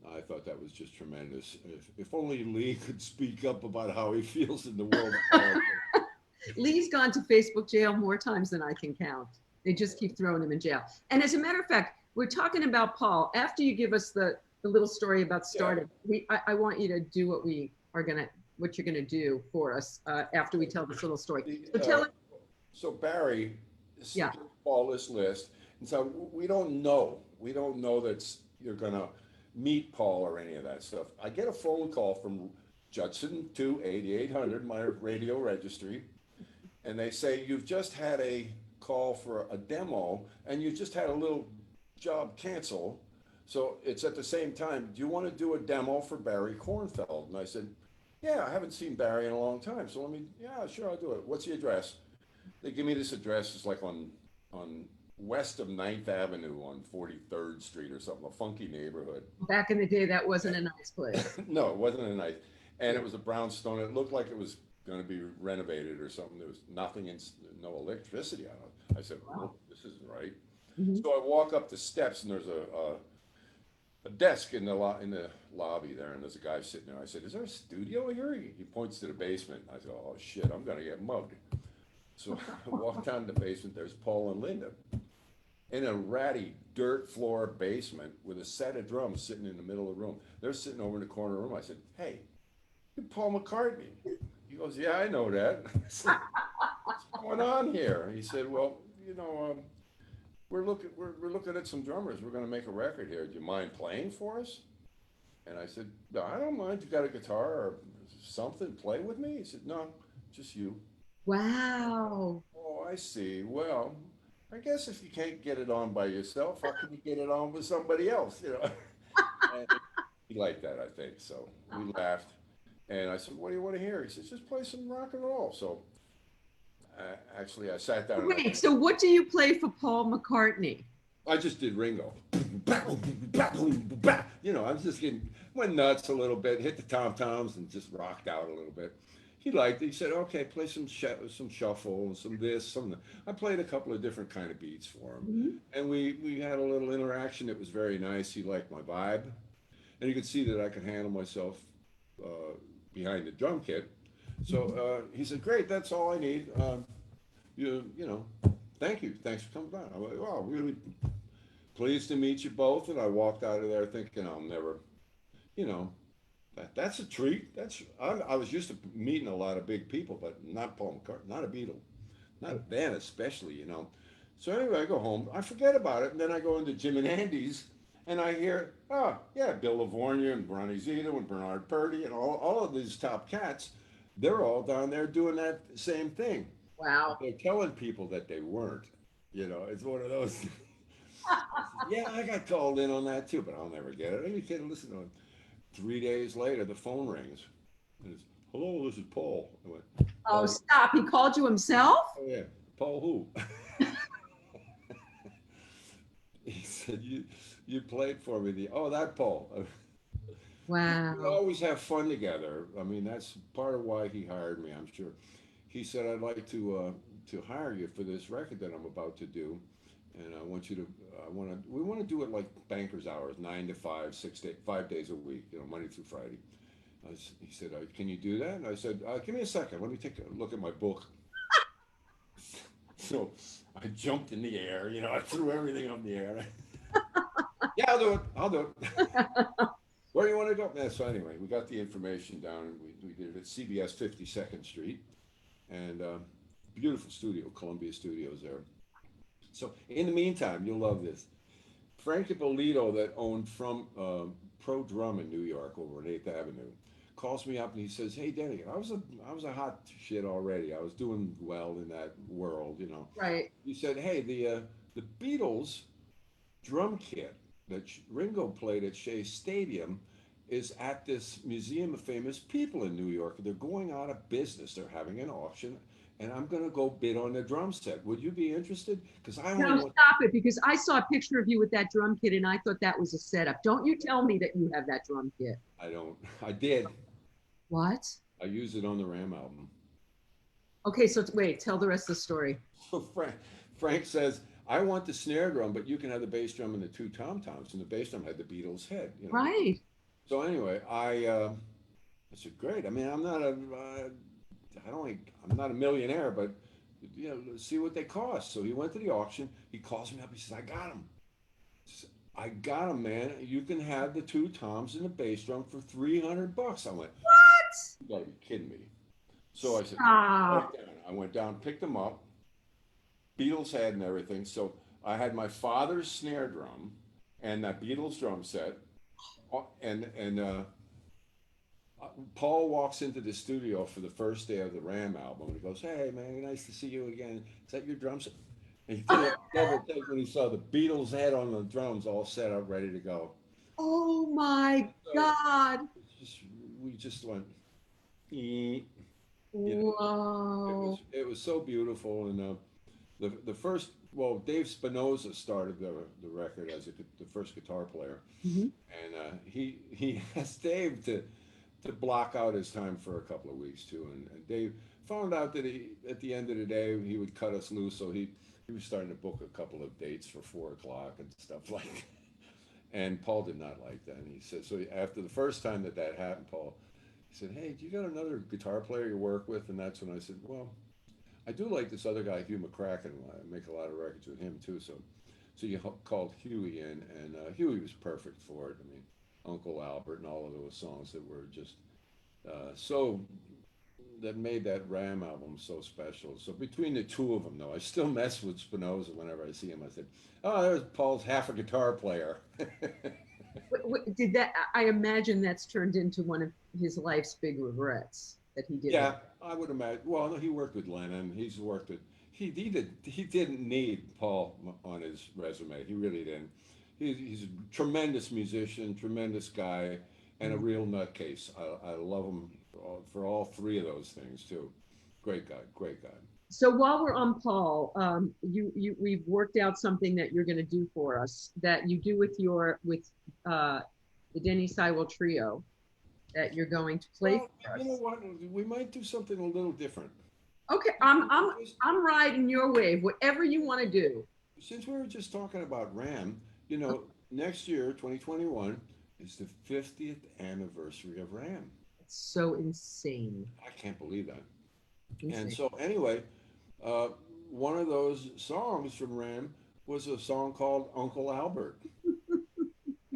I thought that was just tremendous. If only Lee could speak up about how he feels in the world of politics. Lee's gone to Facebook jail more times than I can count. They just keep throwing him in jail. And as a matter of fact, we're talking about Paul. After you give us the little story about Yeah. starting, I want you to do what you're gonna do for us after we tell this little story. The, So tell us, so Barry yeah, gives Paul this list, and so we don't know. We don't know that you're gonna meet Paul or any of that stuff. I get a phone call from Judson 28800, my radio registry, and they say you've just had a call for a demo, and you just had a little job cancel. So it's at the same time. Do you want to do a demo for Barry Kornfeld? And I said, yeah, I haven't seen Barry in a long time. So yeah, sure, I'll do it. What's the address? They give me this address. It's like on west of 9th Avenue on 43rd Street or something, a funky neighborhood. back in the day, that wasn't a nice place. No, it wasn't a nice, and it was a brownstone. It looked like it was going to be renovated or something. There was nothing no electricity on it. I said, well, this isn't right. Mhm. So I walk up the steps and there's a desk in the lobby there, and there's a guy sitting there. I said, "Is there a studio here?" He points to the basement. I said, "Oh shit, I'm gonna get mugged." So I walk down to the basement. There's Paul and Linda in a ratty dirt floor basement with a set of drums sitting in the middle of the room. They're sitting over in the corner of the room. I said, "Hey, you're Paul McCartney." He goes, "Yeah, I know that." I said, "What's going on here?" He said, "Well, we're looking at some drummers. We're going to make a record here. Do you mind playing for us? And I said, no, I don't mind. You got a guitar or something? Play with me? He said, no, just you. Wow. Oh, I see. Well, I guess if you can't get it on by yourself, how can you get it on with somebody else? You know. And he liked that, I think. So we laughed. And I said, what do you want to hear? He says, just play some rock and roll. So actually, I sat down and Wait, so what do you play for Paul McCartney? I just did Ringo. You know, I was just getting, went nuts a little bit, hit the tom-toms and just rocked out a little bit. He liked it. He said, okay, play some shuffle and some this, some that. I played a couple of different kind of beats for him. Mhm. And we had a little interaction. It was very nice. He liked my vibe. And you could see that I could handle myself behind the drum kit. So he said, great, that's all I need. You know, thank you. Thanks for coming down. I went, wow, really pleased to meet you both. And I walked out of there thinking I'll never, you know, that's a treat. I was used to meeting a lot of big people, but not Paul McCartney, not a Beatle, not a band especially, you know. So anyway, I go home. I forget about it. And then I go into Jim and Andy's and I hear, oh, yeah, Bill Livornia and Ronnie Zito and Bernard Purdy and all of these top cats. They're all down there doing that same thing. Wow. They're telling people that they weren't. You know, it's one of those. Yeah, I got called in on that too, but I'll never get it. Are you kidding? Listen to it. 3 days later, the phone rings. And it's, hello, this is Paul. I went, Oh, Paul, stop. He called you himself? oh yeah, Paul who? He said, you played for me. Oh, that Paul. We Wow. always have fun together. I mean, that's part of why he hired me, I'm sure. He said, I'd like to hire you for this record that I'm about to do. And I want you to, we want to do it like banker's hours, 9 to 5, 5 days a week, you know, Monday through Friday. He said, can you do that? And I said, give me a second. Let me take a look at my book. So I jumped in the air, you know, I threw everything up in the air. Yeah, I'll do it. I'll do it. Where do you want to go? Yeah, so anyway, we got the information down and we did it at CBS 52nd Street. And beautiful studio, Columbia Studios there. So in the meantime, you'll love this. Frank Ippolito, that owned from Pro Drum in New York over on 8th Avenue, calls me up and he says, "Hey, Denny, I was a hot shit already. I was doing well in that world, you know." Right. He said, "Hey, the Beatles drum kit that Ringo played at Shea Stadium is at this Museum of Famous People in New York. They're going out of business. They're having an auction, and I'm going to go bid on the drum set. Would you be interested? Because I only No, want." stop it, because I saw a picture of you with that drum kit and I thought that was a setup. Don't you tell me that you have that drum kit. I don't. I did. What? I used it on the Ram album. Okay, so wait, tell the rest of the story. So Frank says, "I want the snare drum, but you can have the bass drum and the two tom toms." And the bass drum had the Beatles head, you know. Right. So anyway, I said, "Great. I mean, I'm not a millionaire, but you know, let's see what they cost." So he went to the auction. He calls me up. He says, "I got them. I got them, man. You can have the two toms and the bass drum for $300." I went, What? "You gotta be kidding me." So I said, Stop. right down. I went down, picked them up, Beatles head and everything. So I had my father's snare drum and that Beatles drum set, and Paul walks into the studio for the first day of the Ram album. And he goes, "Hey, man, nice to see you again. Is that your drum set?" And he did a double take when he saw the Beatles head on the drums all set up, ready to go. Oh my So God. just, we just went, "Eh," you know. Whoa. It was so beautiful, and the first, well, Dave Spinoza started the record as the first guitar player, Mhm. and he asked Dave to block out his time for a couple of weeks too, and Dave found out that he at the end of the day he would cut us loose, so he was starting to book a couple of dates for 4 o'clock and stuff like that. And Paul did not like that, and he said, so after the first time that happened, Paul, he said, "Hey, do you got another guitar player you work with?" And that's when I said, "Well, I do like this other guy, Hugh McCracken. I make a lot of records with him too." So you called Huey in, and Huey was perfect for it. I mean, Uncle Albert and all of those songs that were just so that made that Ram album so special. So between the two of them, though, I still mess with Spinoza whenever I see him. I said, "Oh, there's Paul's half a guitar player." Did that? I imagine that's turned into one of his life's big regrets that he did Yeah, that. I would imagine. Well, no, he worked with Lennon. He's worked with. He didn't need Paul on his resume. He really didn't. He's a tremendous musician, tremendous guy, and a Mm. real nutcase. I love him for all three of those things too. Great guy, great guy. So while we're on Paul, we've worked out something that you're going to do for us that you do with uh, the Denny Seiwell trio that you're going to play Well, for you know us. what? We might do something a little different. Okay, I'm riding your wave. Whatever you want to do. Since we were just talking about Ram, you know, next year, 2021, is the 50th anniversary of Ram. It's so insane. I can't believe that. And Insane. so, anyway, uh, one of those songs from Ram was a song called Uncle Albert.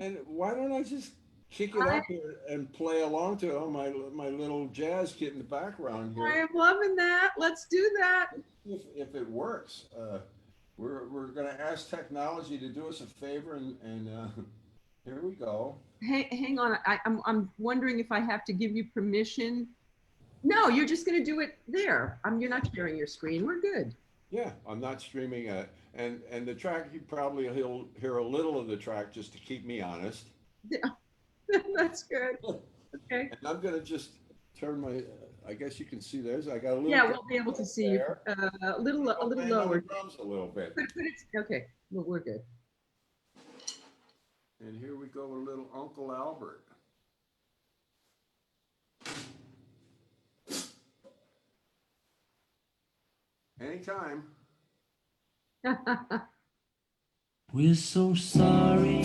And why don't I just kick it I, up here and play along to my little jazz kit in the background I here? am loving that. Let's do that. If it works, we're going to ask technology to do us a favor, and here we go. Hang on. I'm wondering if I have to give you permission. No, you're just going to do it there. You're not sharing your screen. We're good. Yeah, I'm not streaming and the track he'll hear a little of the track just to keep me honest. That's good. Okay. And I'm gonna just turn my. I guess you can see there's. I got a little. Yeah, we'll be able to see you there. a little Bang on the lower. drums a little bit. But it's okay. Well, we're good. And here we go, a little Uncle Albert. Anytime. We're so sorry,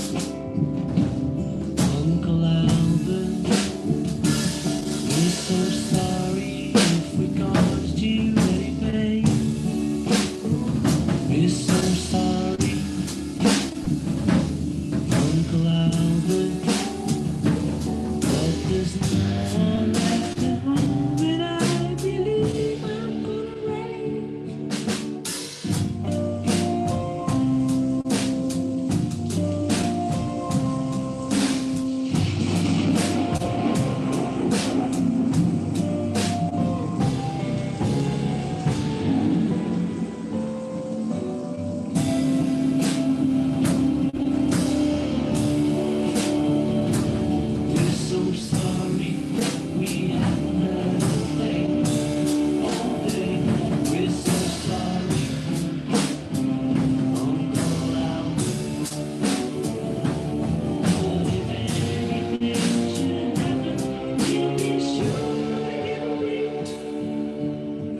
Uncle Albert. We're so sorry if we caused you any pain. We're so sorry, Uncle Albert. But there's no one left at home, and I believe I'm gonna raise. We're so sorry, we haven't heard a thing all day. We're so sorry, Uncle Albert. But if anything should happen, we'll be sure to ring.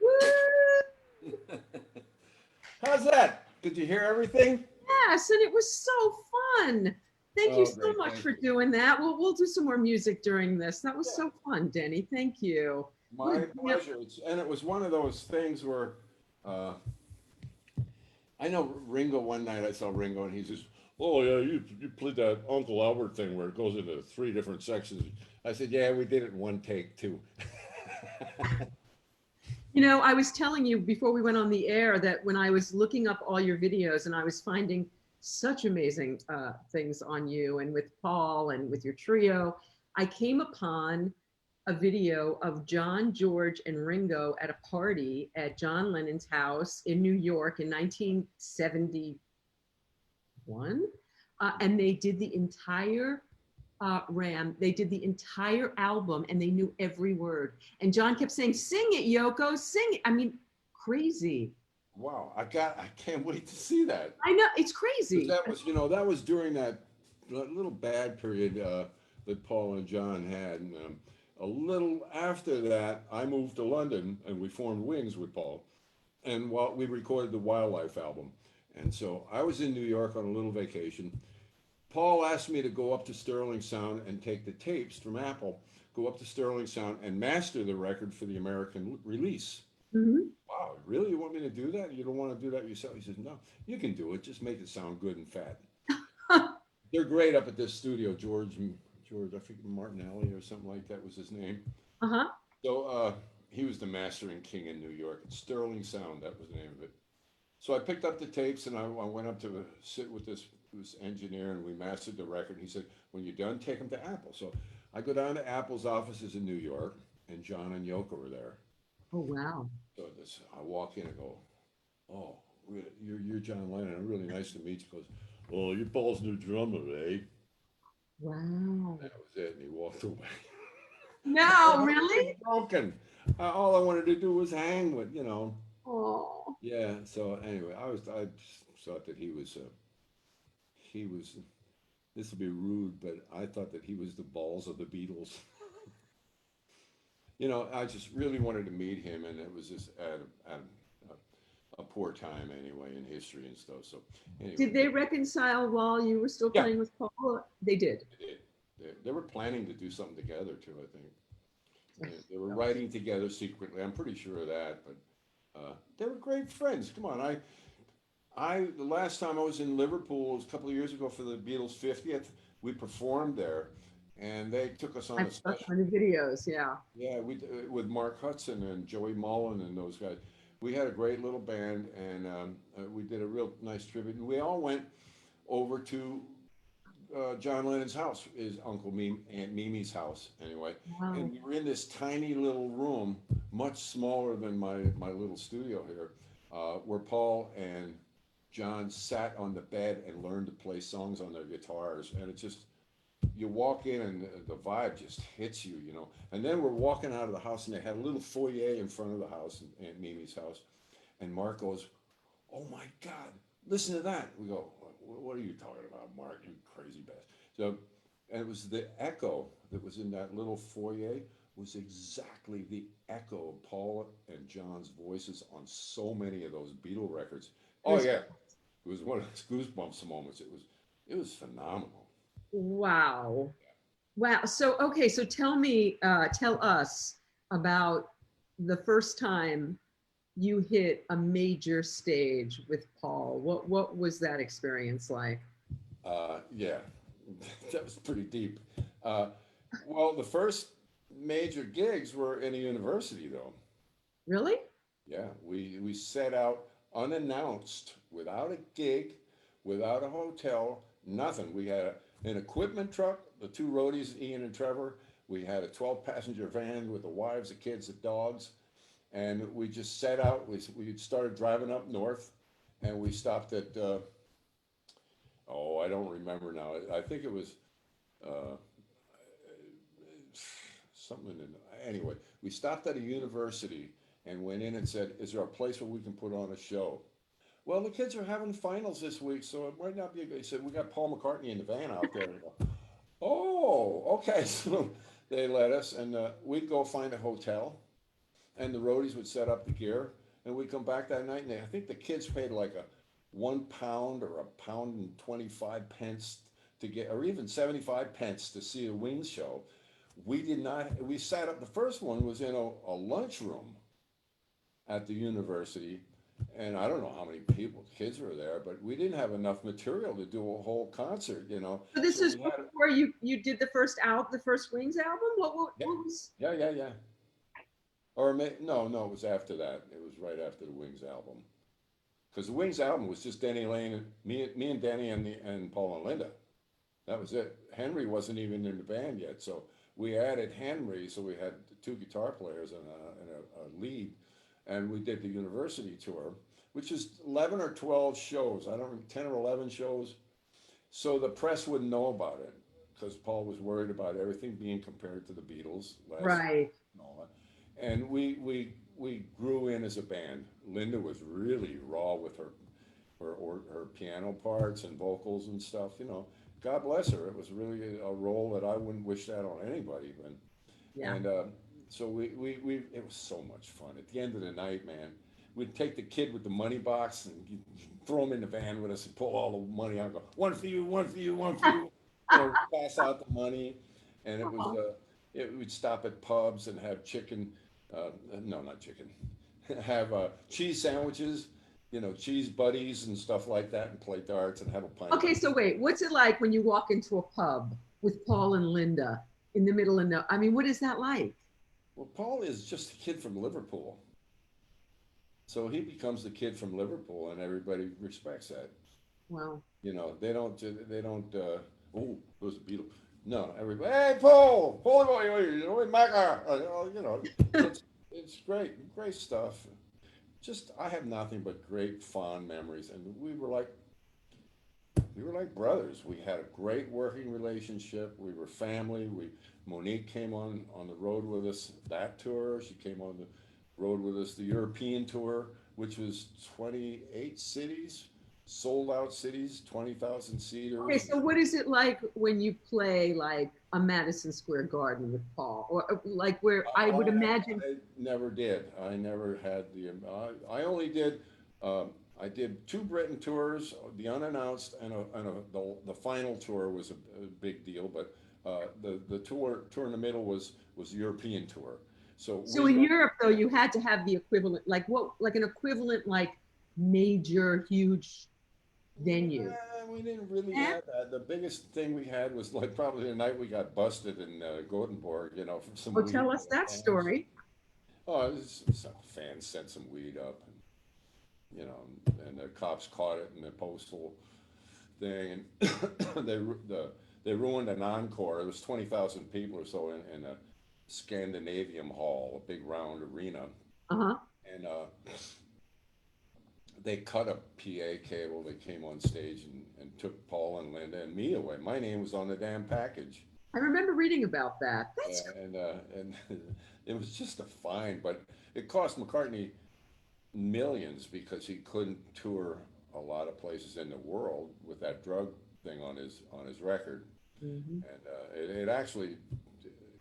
Woo! How's that? Did you hear everything? Yes, and it was so fun. Thank you Oh, so great. much Thank for you. doing that. We'll do some more music during this. That was Yeah. so fun, Denny. Thank you. My Yeah. pleasure. And it was one of those things where uh, I know Ringo. One night I saw Ringo, and he says, "Oh yeah, you played that Uncle Albert thing where it goes into three different sections." I said, "Yeah, we did it in one take too." You know, I was telling you before we went on the air that when I was looking up all your videos and I was finding such amazing things on you and with Paul and with your trio. I came upon a video of John, George, and Ringo at a party at John Lennon's house in New York in 1971. And they did the entire Ram, they did the entire album and they knew every word. And John kept saying, "Sing it, Yoko, sing it." I mean, crazy. Wow, I can't wait to see that. I know, it's 'Cause crazy. that was, that was during that little bad period that Paul and John had. And, a little after that, I moved to London and we formed Wings with Paul. And while we recorded the Wildlife album. And so I was in New York on a little vacation. Paul asked me to go up to Sterling Sound and take the tapes from Apple, go up to Sterling Sound and master the record for the American release. Mhm. Wow, really? You want me to do that? You don't want to do that yourself? He says, no, you can do it. Just make it sound good and fat. They're great up at this studio, George, I think Martinelli or something like that was his name. Uh-huh. So he was the mastering king in New York. Sterling Sound, that was the name of it. So I picked up the tapes and I went up to sit with this engineer and we mastered the record. He said, when you're done, take them to Apple. So I go down to Apple's offices in New York and John and Yoko were there. Oh, wow. So I walk in and go, oh, you're John Lennon. Really nice to meet you. He goes, oh, you're Paul's new drummer, eh? Wow. That was it. And he walked away. No, really? Broken. All I wanted to do was hang with, Oh. Yeah. So anyway, I just thought that he was. This will be rude, but I thought that he was the balls of the Beatles. I just really wanted to meet him, and it was just at a poor time anyway in history and stuff. So anyway, Did they reconcile while you were still yeah, playing with Paul? They did. they were planning to do something together too. I think they were writing together secretly. I'm pretty sure of that, but they were great friends. Come on, the last time I was in Liverpool was a couple of years ago for the Beatles 50th. We performed there, and they took us on I a saw special. some of the videos, yeah. Yeah, we with Mark Hudson and Joey Mullen and those guys. We had a great little band, and we did a real nice tribute. And we all went over to John Lennon's house, his Aunt Mimi's house, anyway. Wow. And we were in this tiny little room, much smaller than my little studio here, where Paul and John sat on the bed and learned to play songs on their guitars. And it just, you walk in and the vibe just hits you. And then we're walking out of the house and they had a little foyer in front of the house, Aunt Mimi's house. And Mark goes, oh my God, listen to that. We go, what are you talking about, Mark? You crazy bastard. So, and it was the echo that was in that little foyer was exactly the echo of Paul and John's voices on so many of those Beatle records. Oh yeah, it was one of those goosebumps moments. It was phenomenal. Wow. Wow. So, okay. So tell us about the first time you hit a major stage with Paul. What was that experience like? Yeah, that was pretty deep. Uh, well, the first major gigs were in a university, though. Really? Yeah, we set out unannounced, without a gig, without a hotel, nothing. We had an equipment truck, the two roadies, Ian and Trevor. We had a 12-passenger van with the wives, the kids, the dogs, and we just set out. We started driving up north, and we stopped at I don't remember now. I think it was uh, something anyway. We stopped at a university and went in and said, "Is there a place where we can put on a show?" Well, the kids are having finals this week, so it might not be a good. He said, "We got Paul McCartney in the van out there." And go, oh, okay. So they let us, and we'd go find a hotel, and the roadies would set up the gear, and we'd come back that night, and I think the kids paid like a £1 or £1.25 to get, or even 75 pence to see a Wings show. We did not. We sat up. The first one was in a lunchroom at the university, and I don't know how many people, kids were there, but we didn't have enough material to do a whole concert. So this So is before you did the first the first Wings album. What yeah, was? yeah. Or no, it was after that. It was right after the Wings album. because the Wings album was just Denny Lane and me and Denny and Paul and Linda. That was it. Henry wasn't even in the band yet, so we added Henry, so we had two guitar players and a lead, and we did the university tour, which is 11 or 12 shows. I don't remember, 10 or 11 shows. So the press wouldn't know about it because Paul was worried about everything being compared to the Beatles last Right. and all that. And we grew in as a band. Linda was really raw with her piano parts and vocals and stuff. You know, God bless her. It was really a role that I wouldn't wish that on anybody. But Yeah. and so we it was so much fun. At the end of the night, man, we'd take the kid with the money box and throw him in the van with us and pull all the money out. And go, one for you, one for you, one for you. You know, pass out the money, and it was we'd stop at pubs and have chicken. No, not chicken. Have cheese sandwiches. You know, cheese buddies and stuff like that, and play darts and have a pint. Okay, so wait, what's it like when you walk into a pub with Paul and Linda in the middle of no? I mean, what is that like? Well, Paul is just a kid from Liverpool. So he becomes the kid from Liverpool, and everybody respects that. Well, You know, they don't. Oh, those Beatles. No, everybody. Hey, Paul, Paul, Maca. You know, it's great stuff. Just I have nothing but great fond memories, and we were like brothers. We had a great working relationship. We were family. Monique came on the road with us that tour. She came on the road with us the European tour, which was 28 cities, sold out cities, 20,000 okay, seaters. so what is it like when you play like a Madison Square Garden with Paul, or like where I would imagine? I never did. I never had the. I only did. I did two Britain tours, the unannounced, the final tour was a big deal. But the tour in the middle was the European tour. So So in Europe, though, you had to have the equivalent, like what, like an equivalent, like major, huge venue. we didn't really Eh? have that. The biggest thing we had was like probably the night we got busted in Gothenburg. You know, from some Well, weed tell us that fans. story. Oh, some fans sent some weed up, you know, and the cops caught it in the postal thing, and they ruined an encore. There was 20,000 people or so in a Scandinavium Hall, a big round arena, Uh-huh. and they cut a PA cable. They came on stage and took Paul and Linda and me away. My name was on the damn package. I remember reading about that. Yeah, That's and it was just a fine, but it cost McCartney millions because he couldn't tour a lot of places in the world with that drug thing on his record, Mhm. and it actually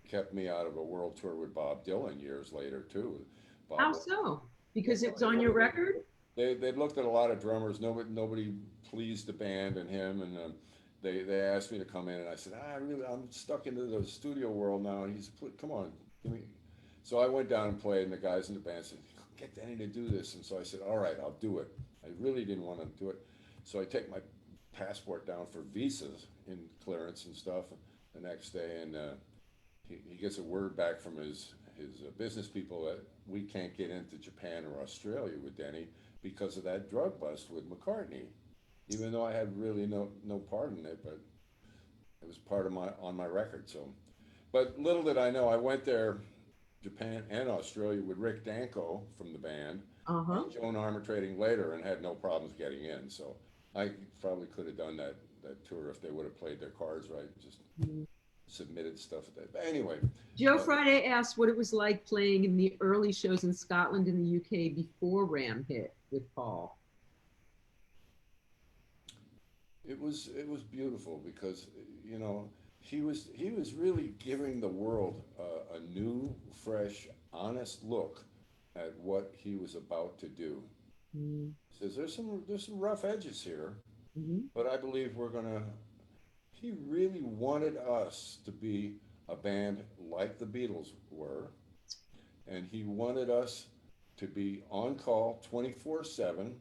kept me out of a world tour with Bob Dylan years later too. How Bob, so? Because it was on your record? they looked at a lot of drummers. Nobody pleased the band and him, and they asked me to come in, and I said, I'm stuck into the studio world now. And he said, come on, give me. So I went down and played, and the guys in the band said, get Denny to do this. And so I said, all right, I'll do it. I really didn't want to do it. So I take my passport down for visas in clearance and stuff the next day, and he gets a word back from his business people that we can't get into Japan or Australia with Denny because of that drug bust with McCartney, even though I had really no part in it, but it was part of my record. So, but little did I know, I went there, Japan and Australia, with Rick Danko from the band Uh-huh. and Joan Armatrading later, and had no problems getting in. So I probably could have done that tour if they would have played their cards right. Just Mhm. submitted stuff at that. But anyway, Joe Friday asked what it was like playing in the early shows in Scotland and the UK before Ram hit with Paul. it was beautiful because you know he was really giving the world a new, fresh, honest look at what he was about to do. Mhm. He says there's some rough edges here, Mhm. but I believe we're gonna. He really wanted us to be a band like the Beatles were, and he wanted us to be on call 24/7.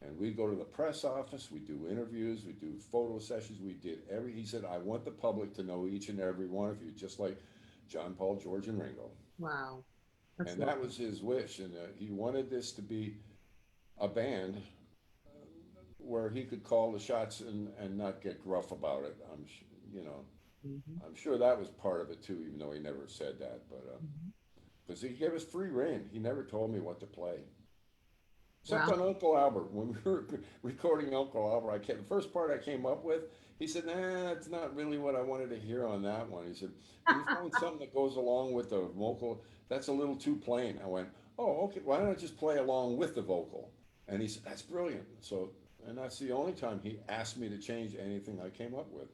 And we go to the press office, we do interviews, we do photo sessions, we did he said, I want the public to know each and every one of you, just like John, Paul, George, and Ringo. Wow. That's And that lovely. was his wish. And he wanted this to be a band where he could call the shots and not get gruff about it. You know, Mhm. I'm sure that was part of it too, even though he never said that. But Mhm. because he gave us free rein, he never told me what to play. Except Wow. on Uncle Albert, when we were recording Uncle Albert, the first part I came up with, he said, "Nah, it's not really what I wanted to hear on that one." He said, "Can you find something that goes along with the vocal? That's a little too plain." I went, "Oh, okay. Why don't I just play along with the vocal?" And he said, "That's brilliant." So, and that's the only time he asked me to change anything I came up with.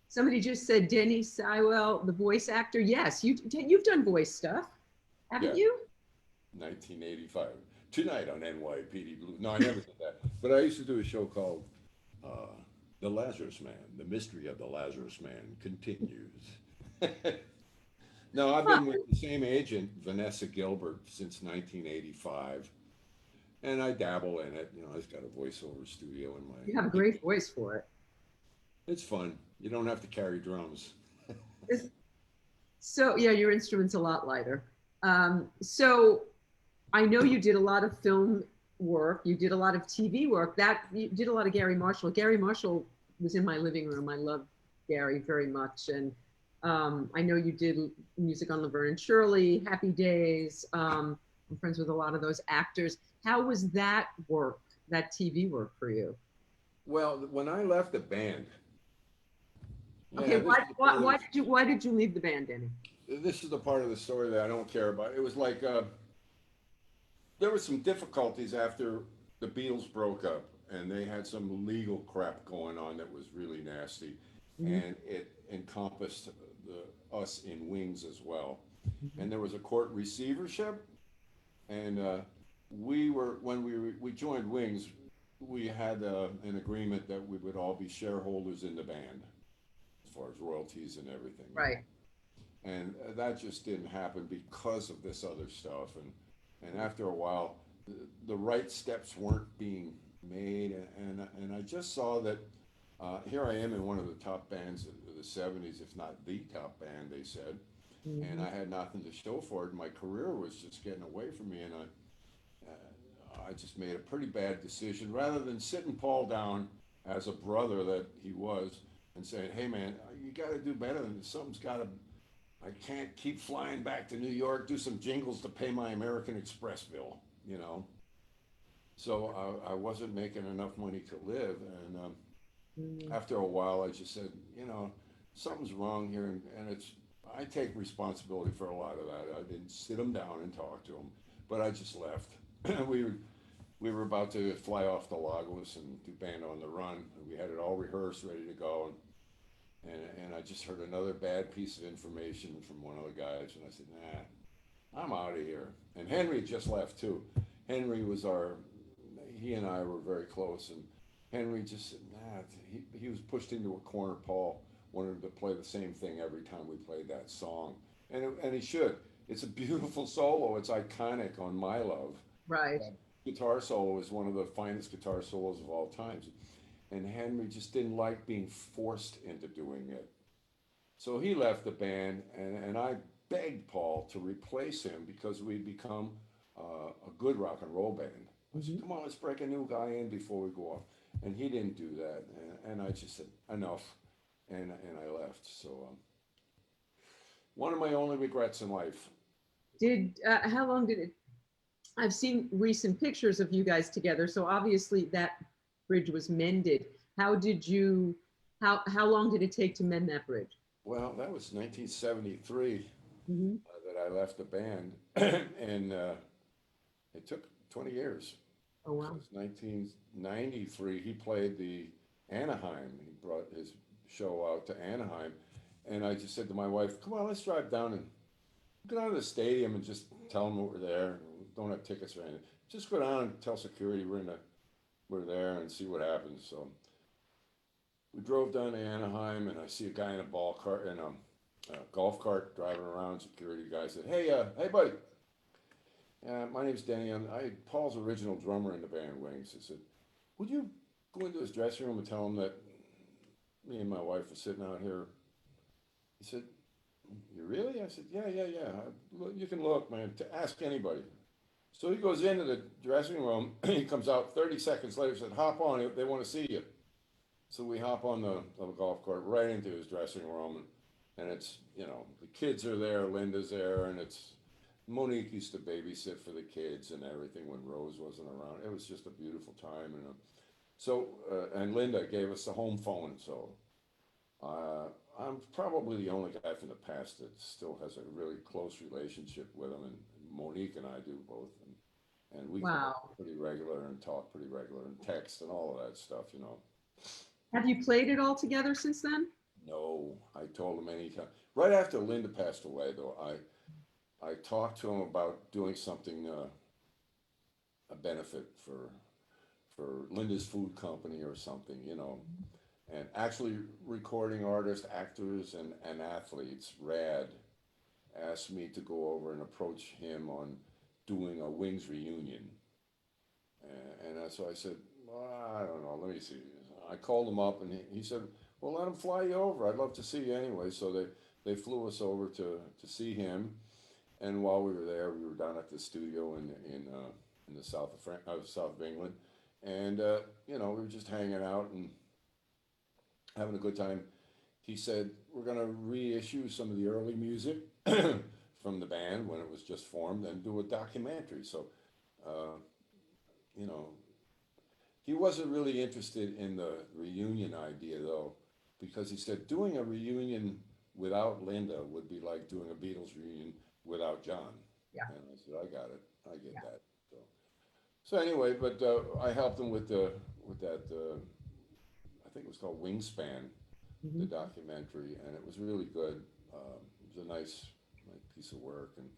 Somebody just said Denny Seiwell, the voice actor. Yes, you've done voice stuff, haven't Yeah, you? 1985. Tonight on NYPD Blue. No, I never did that. But I used to do a show called uh, The Lazarus Man. The Mystery of the Lazarus Man continues. No, I've Huh. been with the same agent, Vanessa Gilbert, since 1985, and I dabble in it. You know, I've got a voiceover studio in You have a my. great voice for it. It's fun. You don't have to carry drums. So yeah, your instrument's a lot lighter. So I know you did a lot of film work. You did a lot of TV work. That you did a lot of Gary Marshall. Gary Marshall was in my living room. I love Gary very much, and I know you did music on Laverne and Shirley, Happy Days. I'm friends with a lot of those actors. How was that work, that TV work for you? Well, when I left the band, Okay, yeah, this is the part of why did you leave the band, Denny? this is the part of the story that I don't care about. It was like there were some difficulties after the Beatles broke up, and they had some legal crap going on that was really nasty, Mhm, and it encompassed us in Wings as well. mhm. And there was a court receivership, and we were when we joined Wings, we had an agreement that we would all be shareholders in the band as far as royalties and everything, you Right. know. And that just didn't happen because of this other stuff, and after a while, the right steps weren't being made, and I just saw that here I am in one of the top bands of the '70s, if not the top band, they said, and Mhm. I had nothing to show for it. My career was just getting away from me, and I just made a pretty bad decision. Rather than sitting Paul down as a brother that he was and saying, "Hey man, you got to do better than this. Something's got to. I can't keep flying back to New York, do some jingles to pay my American Express bill, you know." So I wasn't making enough money to live, and Mhm. after a while, I just said, you know, something's wrong here, and it's. I take responsibility for a lot of that. I didn't sit him down and talk to him, but I just left. we we were about to fly off to Lagos and do Band on the Run. We had it all rehearsed, ready to go, and I just heard another bad piece of information from one of the guys, and I said, "Nah, I'm out of here." And Henry just left too. Henry was he and I were very close, and Henry just said, "Nah." He was pushed into a corner. Paul wanted to play the same thing every time we played that song, and he should. It's a beautiful solo. It's iconic on My Love. Right. That guitar solo is one of the finest guitar solos of all times. And Henry just didn't like being forced into doing it. So he left the band, and I begged Paul to replace him because we'd become a good rock and roll band. I said, Mhm. "Come on, let's break a new guy in before we go off." And he didn't do that. And I just said, "Enough." And I left. So one of my only regrets in life. Did how long did it? I've seen recent pictures of you guys together, so obviously that bridge was mended. How did you? How long did it take to mend that bridge? Well, that was 1973 Hmm. that I left the band. And it took 20 years. Oh wow. Because 1993, he played the Anaheim. He brought his show out to Anaheim. And I just said to my wife, "Come on, let's drive down and go down to the stadium and just tell them we're there. Don't have tickets or anything. Just go down and tell security we're there and see what happens." So we drove down to Anaheim, and I see a guy in a ball cart in a golf cart driving around. Security guy said, "Hey, buddy. My name's Denny. I Paul's original drummer in the band Wings." I said, "Would you go into his dressing room and tell him that me and my wife are sitting out here?" He said, "You really?" I said, "Yeah, yeah, yeah. You can look, man. To ask anybody." So he goes into the dressing room. He comes out 30 seconds later, said, hop on, they want to see you. So we hop on the golf cart right into his dressing room. And it's, the kids are there, Linda's there, and it's Monique used to babysit for the kids and everything when Rose wasn't around. It was just a beautiful time. And Linda gave us the home phone. So I'm probably the only guy from the past that still has a really close relationship with him. And Monique and I do both. And we Wow. pretty regular and talk pretty regular and text and all of that stuff. Have you played it all together since then? No, I told him anytime. Right after Linda passed away, though, I talked to him about doing something, a benefit for Linda's Food Company or something. And actually recording artists, actors, and athletes, Rad, asked me to go over and approach him on doing a Wings reunion. And so I said, well, I don't know, let me see. I called him up and he said, well, let him fly you over. I'd love to see you anyway. So they flew us over to see him. And while we were there, we were down at the studio in the south of England. And, we were just hanging out and having a good time. He said, we're going to reissue some of the early music from the band when it was just formed and do a documentary. So, uh, you know, he wasn't really interested in the reunion idea though, because he said doing a reunion without Linda would be like doing a Beatles reunion without John. Yeah. And I said, I got it. I get Yeah. that. So anyway, but I helped him with that. I think it was called Wingspan, the Mhm. documentary, and it was really good. It was a nice piece of work, and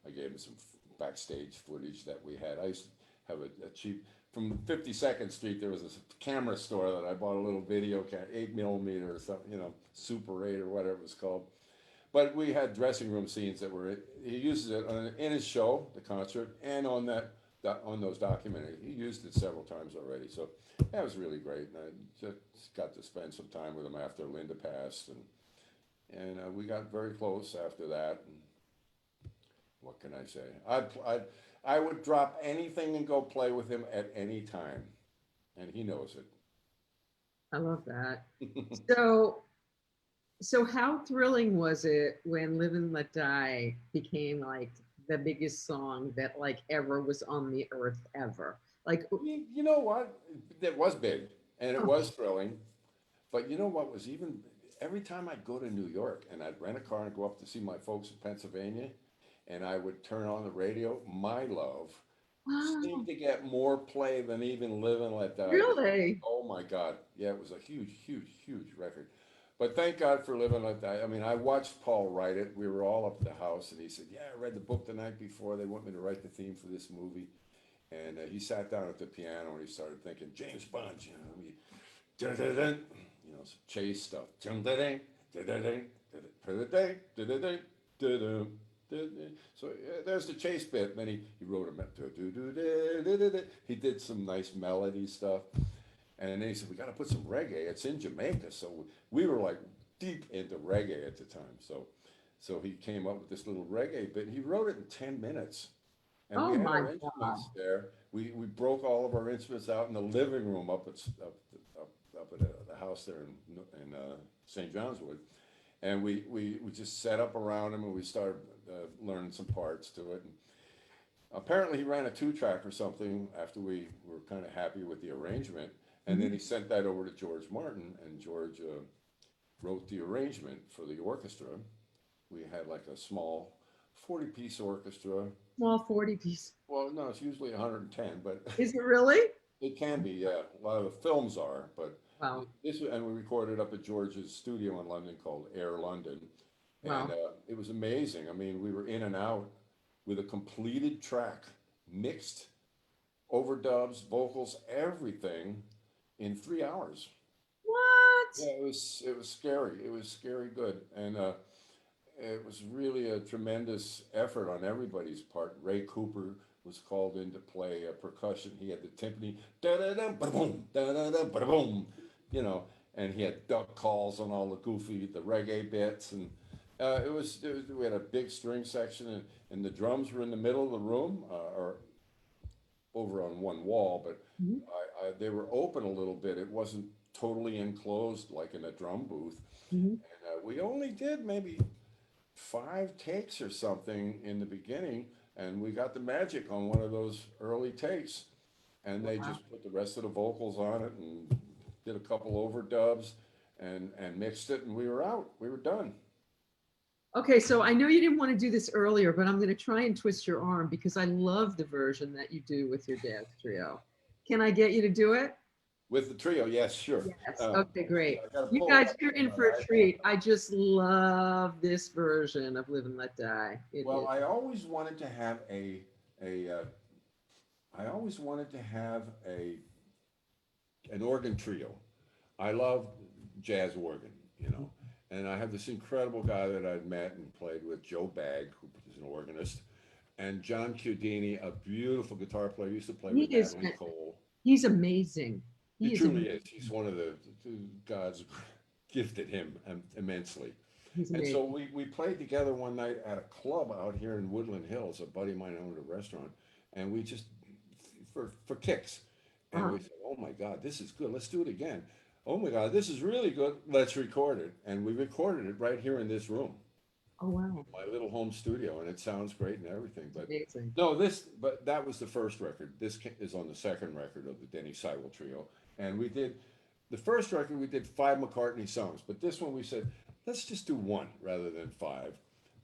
I gave him some backstage footage that we had. I used to have a cheap from 52nd Street. There was this camera store that I bought a little video camera, 8 millimeter or something, Super 8 or whatever it was called. But we had dressing room scenes that were. He uses it in his show, the concert, and on those documentaries. He used it several times already, so that was really great. And I just got to spend some time with him after Linda passed, and we got very close after that. And what can I say? I would drop anything and go play with him at any time, and he knows I love that. it. So, so how thrilling was it when Live and Let Die became like the biggest song that like ever was on the earth ever? Like, You know what? It was big, and it oh, was thrilling. But you know what was even every time I'd go to New York and I'd rent a car and go up to see my folks in Pennsylvania, and I would turn on the radio, My Love seemed wow, to get more play than even Live and Let Die did. really? Oh my God. Yeah, it was a huge, huge, huge record. But thank God for Live and Let Die. I mean, I watched Paul write it. We were all up at the house, and he said, yeah, I read the book the night before. They want me to write the theme for this movie. And he sat down at the piano and he started thinking, James Bond, dun-dun-dun, some chase stuff. Dun-dun-dun, dun-dun-dun, dun-dun-dun, dun-dun-dun, dun-dun, dun-dun. So there's the chase bit. And then he wrote a he did some nice melody stuff. And then he said, we got to put some reggae. It's in Jamaica. So we were like deep into reggae at the time. So he came up with this little reggae bit. He wrote it in 10 minutes. And we Oh had my our God. instruments there. We broke all of our instruments out in the living room up at the house there in St. John's Wood. And we just set up around him and we started learning some parts to it. And apparently he ran a 2-track or something after we were kind of happy with the arrangement. And then he sent that over to George Martin, and George wrote the arrangement for the orchestra. We had like a small 40-piece orchestra. Small 40 piece. Well, no, it's usually 110, but Is it really? it can be, yeah. A lot of the films are, but Wow. and we recorded up at George's studio in London called Air London, and Wow. it was amazing. I mean, we were in and out with a completed track, mixed, overdubs, vocals, everything in 3 hours. What? Yeah, it was scary. It was scary good, and it was really a tremendous effort on everybody's part. Ray Cooper was called in to play percussion. He had the timpani, da da da, ba boom, da da da, ba boom, and he had duck calls on all the reggae bits, and we had a big string section, and the drums were in the middle of the room, or over on one wall, but Mhm. they were open a little bit. It wasn't totally enclosed like in a drum booth. Mhm. And we only did maybe 5 takes or something in the beginning, and we got the magic on one of those early takes. And they Wow. just put the rest of the vocals on it and did a couple overdubs and mixed it, and we were out. We were done. Okay, so I know you didn't want to do this earlier, but I'm going to try and twist your arm because I love the version that you do with your dance trio. Can I get you to do it? With the trio, yes, sure. Yes. Okay, great. I gotta You pull it guys, up you're in on for my a iPad. treat. I just love this version of Live and Let Die. Well, I always wanted to have a I always wanted to have an organ trio. I love jazz organ, you know, and I have this incredible guy that I'd met and played with, Joe Bagg, who is an organist, and John Chiodini, a beautiful guitar player. He used to play He with is, Natalie Cole. he's amazing. He He is truly amazing. is. He's one of the God's gifted him immensely. He's And so amazing. we played together one night at a club out here in Woodland Hills. A buddy of mine owned a restaurant, and we just for kicks, and Uh-huh. we said, "Oh my God, this is good. Let's do it again. Oh my God, this is really good. Let's record it." And we recorded it right here in this room, Oh, wow. my little home studio, and it sounds great and everything. But Amazing. no, but that was the first record. Is on the second record of the Denny Seiwell trio, and we did the first record. We did 5 McCartney songs, but this one we said, let's just do one rather than 5.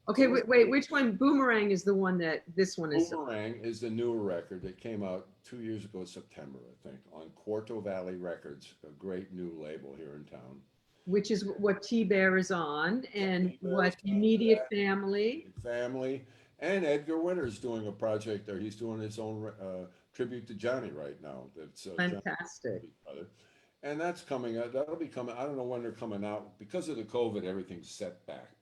Okay, wait, which one? Boomerang is the one that this one is, Boomerang is the newer record that came out 2 years ago, September, I think, on Quarto Valley Records, a great new label here in town. which is what T-Bear is on, and T-Bear what is on Immediate that. Family. Family, and Edgar Winter's doing a project there. He's doing his own tribute to Johnny right now. That's Fantastic. Johnny's brother. And that's coming out. That'll be coming. I don't know when they're coming out because of the COVID. Everything's set back.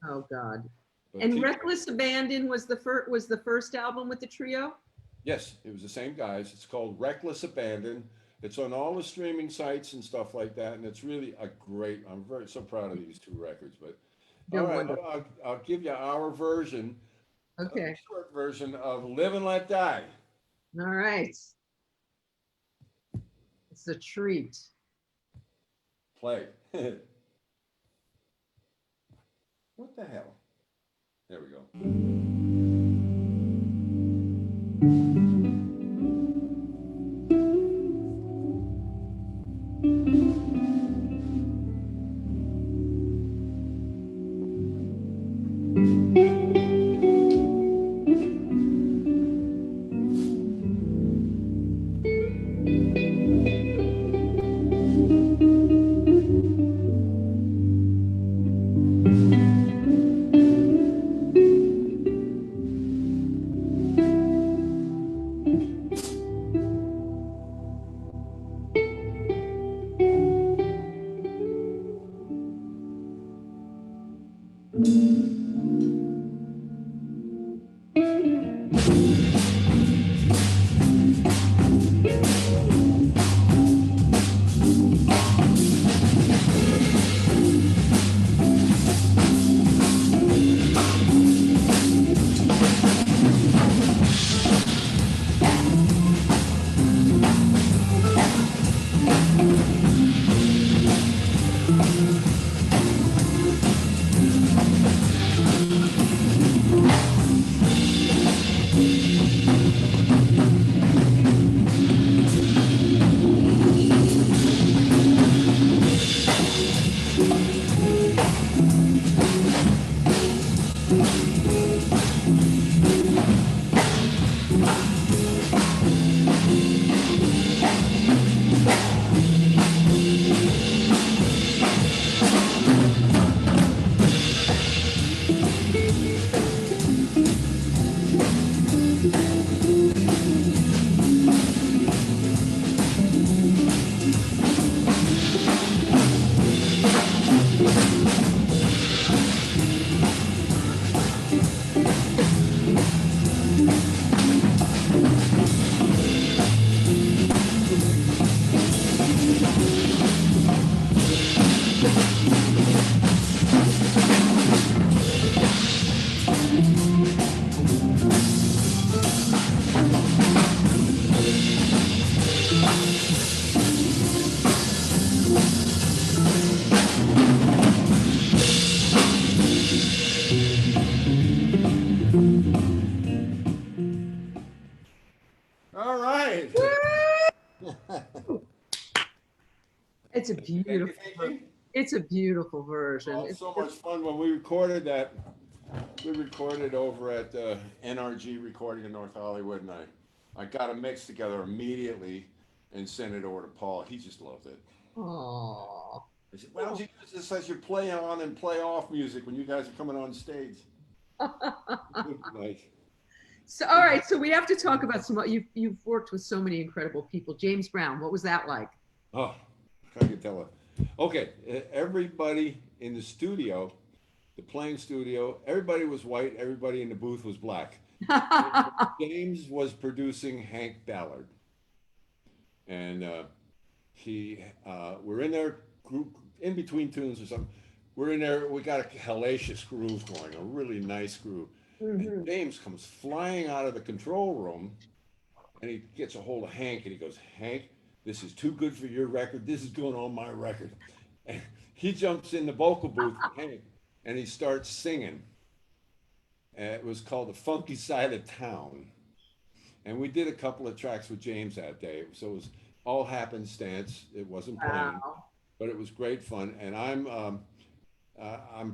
Oh God. But And T-Bear, Reckless Abandon was the first album with the trio. yes, it was the same guys. It's called Reckless Abandon. It's on all the streaming sites and stuff like that, and it's really a great. I'm so proud of these 2 records. But They're all right, wonderful. I'll give you our version, Okay. short version of "Live and Let Die." All right. It's a treat. Play. What the hell? There we go. It's a Thank you, beautiful, Vicki. it's a beautiful version. Oh, it's so much fun when we recorded that. We recorded over at NRG Recording in North Hollywood, and I got a mix together immediately and sent it over to Paul. He just loved it. Oh. I said, "Why don't you use this as your play on and play off music when you guys are coming on stage?" Nice. So, all right. So we have to talk about some. You've worked with so many incredible people. James Brown. What was that like? Oh, I can tell it. Okay, everybody in the studio, the playing studio, everybody was white. Everybody in the booth was black. James was producing Hank Ballard, and we're in there, group in between tunes or something. We're in there. We got a hellacious groove going, a really nice groove. And Mhm. James comes flying out of the control room, and he gets a hold of Hank, and he goes, "Hank, this is too good for your record. This is going on my record." And he jumps in the vocal booth with Hank, and he starts singing. And it was called "The Funky Side of Town." And we did a couple of tracks with James that day. So it was all happenstance. It wasn't planned, Wow. but it was great fun. And I'm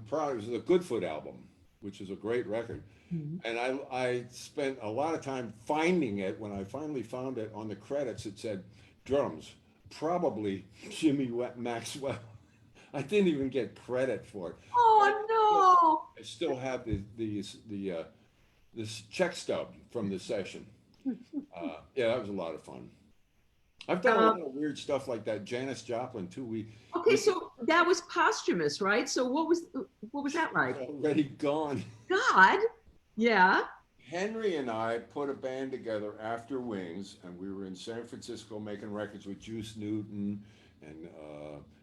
proud. It was the Goodfoot album, which is a great record. Mhm. And I spent a lot of time finding it. When I finally found it on the credits, it said drums, probably Jimmy Maxwell. I didn't even get credit for it. But Oh I still have this check stub from the session. Yeah, that was a lot of fun. I've no. done a lot of weird stuff like that. Janis Joplin too. Okay, We so that was posthumous, right? So what was that like? already gone. God, yeah. Henry and I put a band together after Wings, and we were in San Francisco making records with Juice Newton and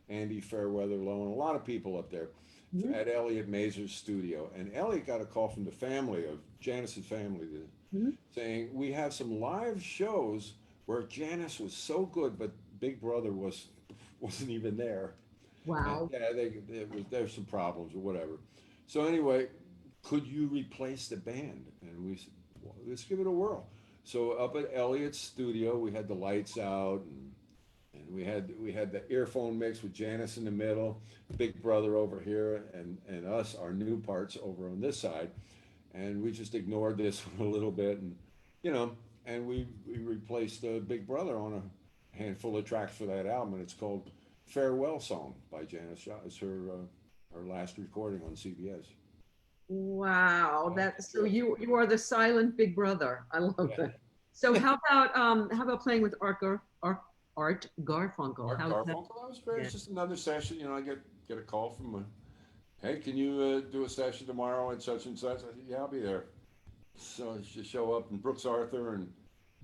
Andy Fairweather Low and a lot of people up there Mhm. at Elliot Mazur's studio. And Elliot got a call from the family of Janis's family Mhm. saying, "We have some live shows where Janis was so good, but Big Brother wasn't even there." And Wow. yeah, there's some problems or whatever. So anyway, could you replace the band? And we said, well, let's give it a whirl. So up at Elliot's studio, we had the lights out, and we had the earphone mix with Janice in the middle, Big Brother over here, and us, our new parts over on this side. And we just ignored this for a little bit, and you know, and we replaced Big Brother on a handful of tracks for that album, and it's called "Farewell Song" by Janis Joplin. It's her last recording on CBS. Wow. Yeah, That it's so real. you are the silent big brother. I love Yeah. that. So how about playing with Art Garfunkel? Art How's that? Garfunkel, that was great. Yeah. It's just another session. You know, I get a call from "Hey, can you do a session tomorrow at such and such?" I said, "Yeah, I'll be there." So I just show up, and Brooks Arthur and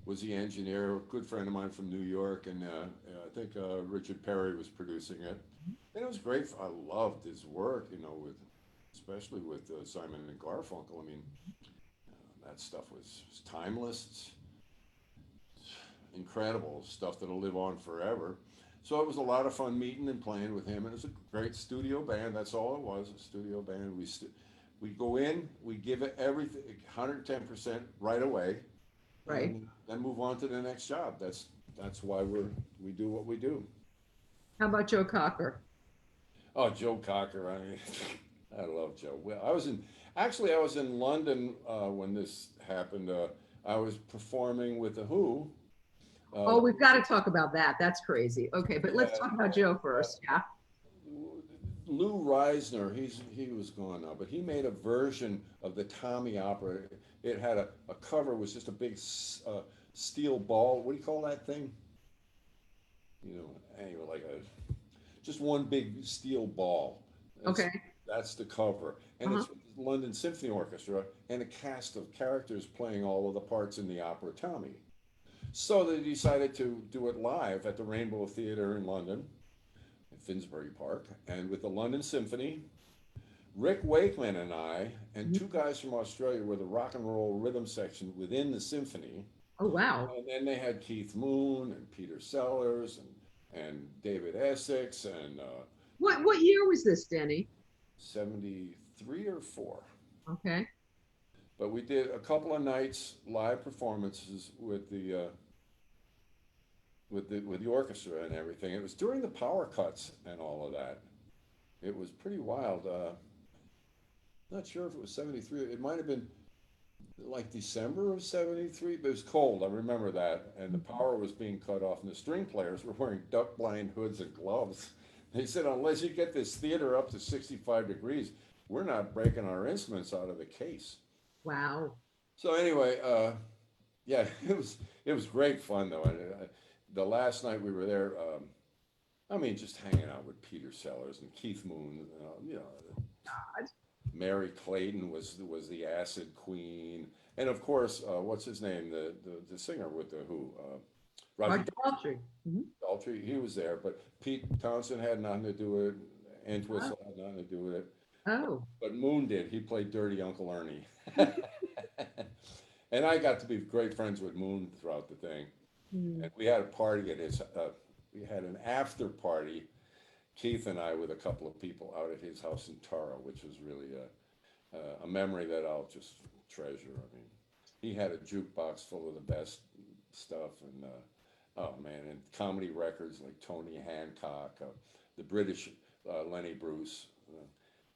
was the engineer, a good friend of mine from New York, and I think Richard Perry was producing it. And it was great. I loved his work, you know, especially with Simon and Garfunkel. I mean, that stuff was timeless, incredible stuff that'll live on forever. So it was a lot of fun meeting and playing with him, and it was a great studio band. That's all it was, a studio band. We go in, we give it everything, 110% right away, Right. and then move on to the next job. That's why we do what we do. How about Joe Cocker? Oh, Joe Cocker. I mean, I love Joe. Well, I was in London when this happened. I was performing with the Who. Oh, Uh, we've got to talk about that. That's crazy. Okay, but let's yeah, talk about Joe uh, first. Yeah. Lou Reisner. He was gone now, but he made a version of the Tommy opera. It had a cover was just a big steel ball. What do you call that thing? You know, anyway, like a just one big steel ball. Okay. That's the cover, and Uh-huh. it's the London Symphony Orchestra and a cast of characters playing all of the parts in the opera Tommy. So they decided to do it live at the Rainbow Theatre in London, at Finsbury Park, and with the London Symphony. Rick Wakeman and I and Mhm. two guys from Australia were the rock and roll rhythm section within the symphony. Oh, wow. And then they had Keith Moon and Peter Sellers and David Essex and What year was this, Denny? 73 or 4. Okay. But we did a couple of nights live performances with with the orchestra and everything. It was during the power cuts and all of that. It was pretty wild. Not sure if it was 73. It might have been like December of 73, but it was cold. I remember that. And the power was being cut off, and the string players were wearing duck blind hoods and gloves. They said, unless you get this theater up to 65 degrees, we're not breaking our instruments out of the case. Wow. So anyway, yeah, it was great fun though. And the last night we were there, I mean, just hanging out with Peter Sellers and Keith Moon, you know, Mary Clayton was the acid queen, and of course, what's his name, the singer with the Who, Roger Roger Daltrey. Mhm. Daltrey, he was there, but Pete Townsend had nothing to do with it. Oh. Entwistle had nothing to do with it, Oh. but Moon did. He played Dirty Uncle Ernie, and I got to be great friends with Moon throughout the thing. Mm. And we had a party at his. We had an after party, Keith and I, with a couple of people out at his house in Tara, which was really a memory that I'll just treasure. I mean, he had a jukebox full of the best stuff, and oh man, and comedy records like Tony Hancock, the British Lenny Bruce.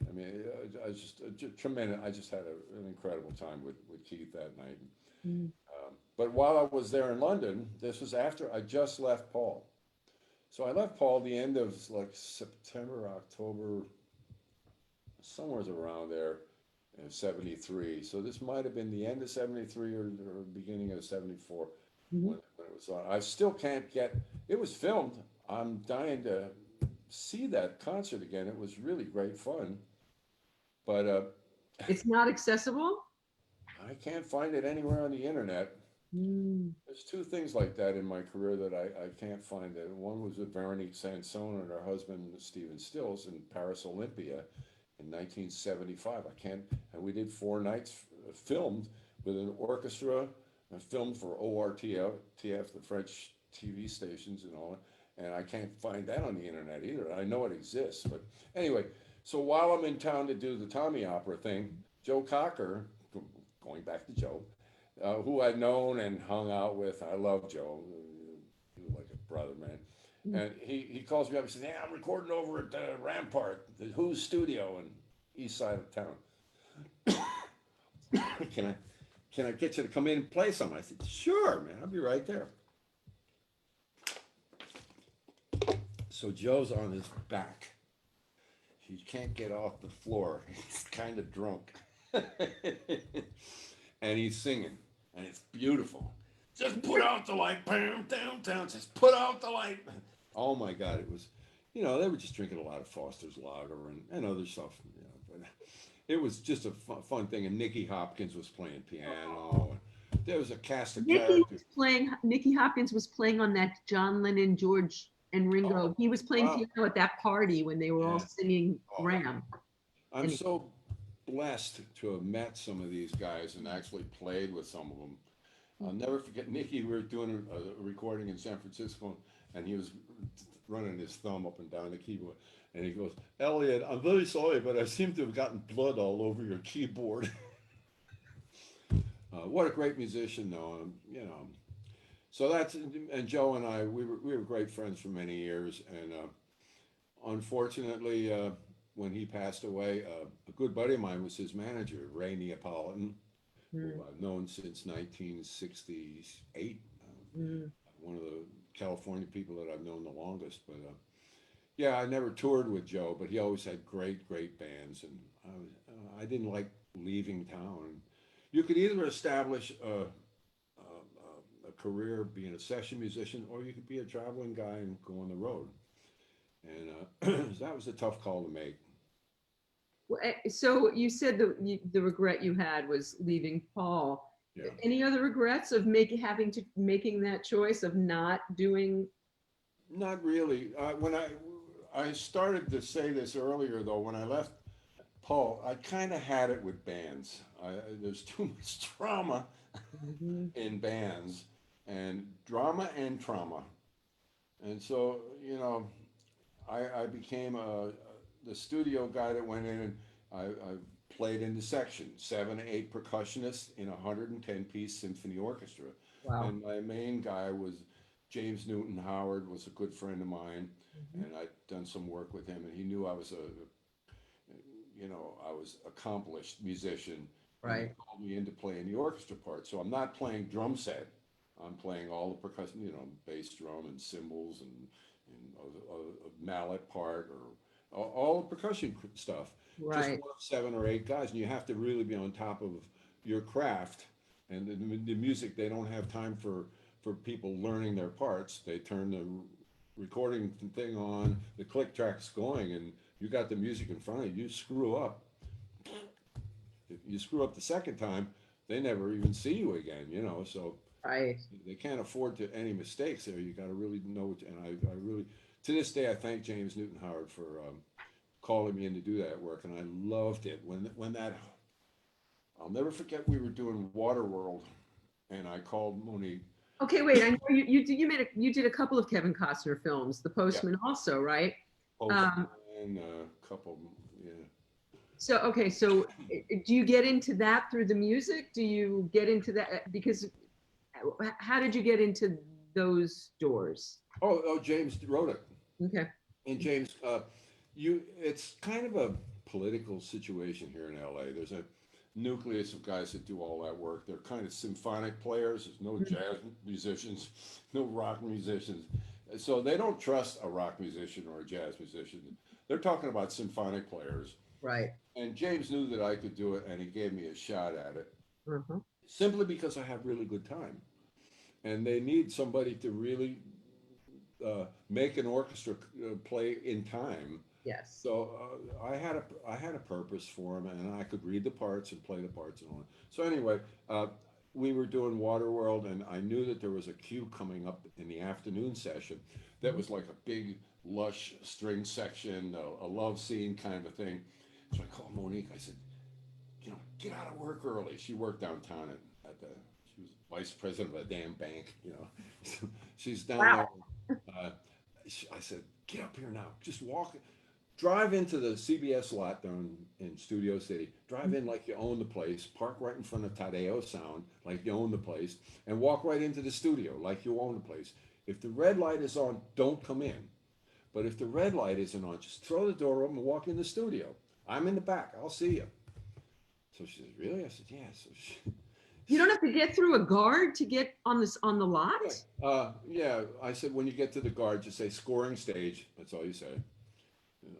I mean, I just tremendous. I just had an incredible time with Keith that night. Mm. But while I was there in London, this was after I just left Paul. So I left Paul the end of like September, October, somewhere around there, in 73. So this might have been the end of 73 or beginning of 74 Mhm. when it was on. I still can't get, it was filmed. I'm dying to see that concert again. It was really great fun. But It's not accessible? I can't find it anywhere on the internet. Mm. There's two things like that in my career that I can't find it. One was with Veronique Sanson and her husband Stephen Stills in Paris Olympia in 1975. I can't, and we did 4 nights filmed with an orchestra, filmed for ORTF, the French TV stations and all that. And I can't find that on the internet either. I know it exists, but anyway. So while I'm in town to do the Tommy Opera thing, Joe Cocker, going back to Joe, who I'd known and hung out with. I love Joe. He was like a brother, man. Mm. And he calls me up and says, "Yeah, I'm recording over at the Rampart, the Who's studio in east side of town. Can I get you to come in and play some?" I said, "Sure, man. I'll be right there." So Joe's on his back. He can't get off the floor. He's kind of drunk. And he's singing, and it's beautiful. Just put out the light, bam, downtown. Just put out the light. Oh my God, it was, they were just drinking a lot of Foster's Lager and other stuff. But it was just a fun thing. And Nicky Hopkins was playing piano. And there was a cast of characters. Nicky Hopkins was playing on that John Lennon, George, and Ringo. Oh, He was playing wow. piano at that party when they were all Yeah. singing Oh, Graham. I'm Anyway. so blessed to have met some of these guys and actually played with some of them. I'll never forget Nicky. We were doing a recording in San Francisco, and he was running his thumb up and down the keyboard. And he goes, "Elliot, I'm very sorry, but I seem to have gotten blood all over your keyboard." What a great musician, though. So that's, and Joe and I, we were great friends for many years. And unfortunately, when he passed away, a good buddy of mine was his manager, Ray Neapolitan, who Mm. I've known since 1968. Mm. One of the California people that I've known the longest. But yeah, I never toured with Joe, but he always had great bands, and I didn't like leaving town. You could either establish a career being a session musician, or you could be a traveling guy and go on the road. And that was a tough call to make. So you said the regret you had was leaving Paul. Yeah. Any other regrets of making that choice of not doing? Not really. When I started to say this earlier, though, when I left Paul, I kind of had it with bands. There's too much drama Mhm. in bands, and drama and trauma. And so, I became the studio guy that went in, and I played in the section, 7 to 8 percussionists in a 110-piece symphony orchestra. Wow. And my main guy was James Newton Howard was a good friend of mine, Mhm. and I'd done some work with him, and he knew I was I was accomplished musician, and he Right. called me in to play in the orchestra part. So I'm not playing drum set. I'm playing all the percussion, bass drum and cymbals and a mallet part or all the percussion stuff. Just Right. one of 7 or 8 guys, and you have to really be on top of your craft. And the music, they don't have time for people learning their parts. They turn the recording thing on, the click track's going, and you got the music in front of you. You screw up. If you screw up the second time, they never even see you again, So Right. they can't afford to any mistakes there. You got to really know what, and I really, to this day, I thank James Newton Howard for calling me in to do that work, and I loved it. When that, I'll never forget, we were doing Waterworld, and I called Monique. Okay, wait. I know you did a couple of Kevin Costner films, The Yeah, Postman also, right? Um, Postman, a couple, yeah. so okay, so do you get into that through the music? Do you get into that because how did you get into those doors? Oh, James wrote it. Okay. And James, it's kind of a political situation here in LA. There's a nucleus of guys that do all that work. They're kind of symphonic players. There's no jazz musicians, no rock musicians. So they don't trust a rock musician or a jazz musician. They're talking about symphonic players. Right. And James knew that I could do it, and he gave me a shot at it Uh-huh. simply because I have really good time. And they need somebody to really make an orchestra play in time. Yes. So I had a purpose for him, and I could read the parts and play the parts and all that. So anyway, we were doing Waterworld, and I knew that there was a cue coming up in the afternoon session that was like a big lush string section, a love scene kind of thing. So I called Monique. I said, get out of work early. She worked downtown she was vice president of a damn bank. She's down Wow. there. I said, get up here now. Just walk, drive into the CBS lot down in Studio City. Drive in like you own the place. Park right in front of Tadeo Sound like you own the place, and walk right into the studio like you own the place. If the red light is on, don't come in. But if the red light isn't on, just throw the door open and walk in the studio. I'm in the back. I'll see you. So she says, really? I said, yeah. So You don't have to get through a guard to get on the lot? yeah. I said, when you get to the guard, just say scoring stage. That's all you say.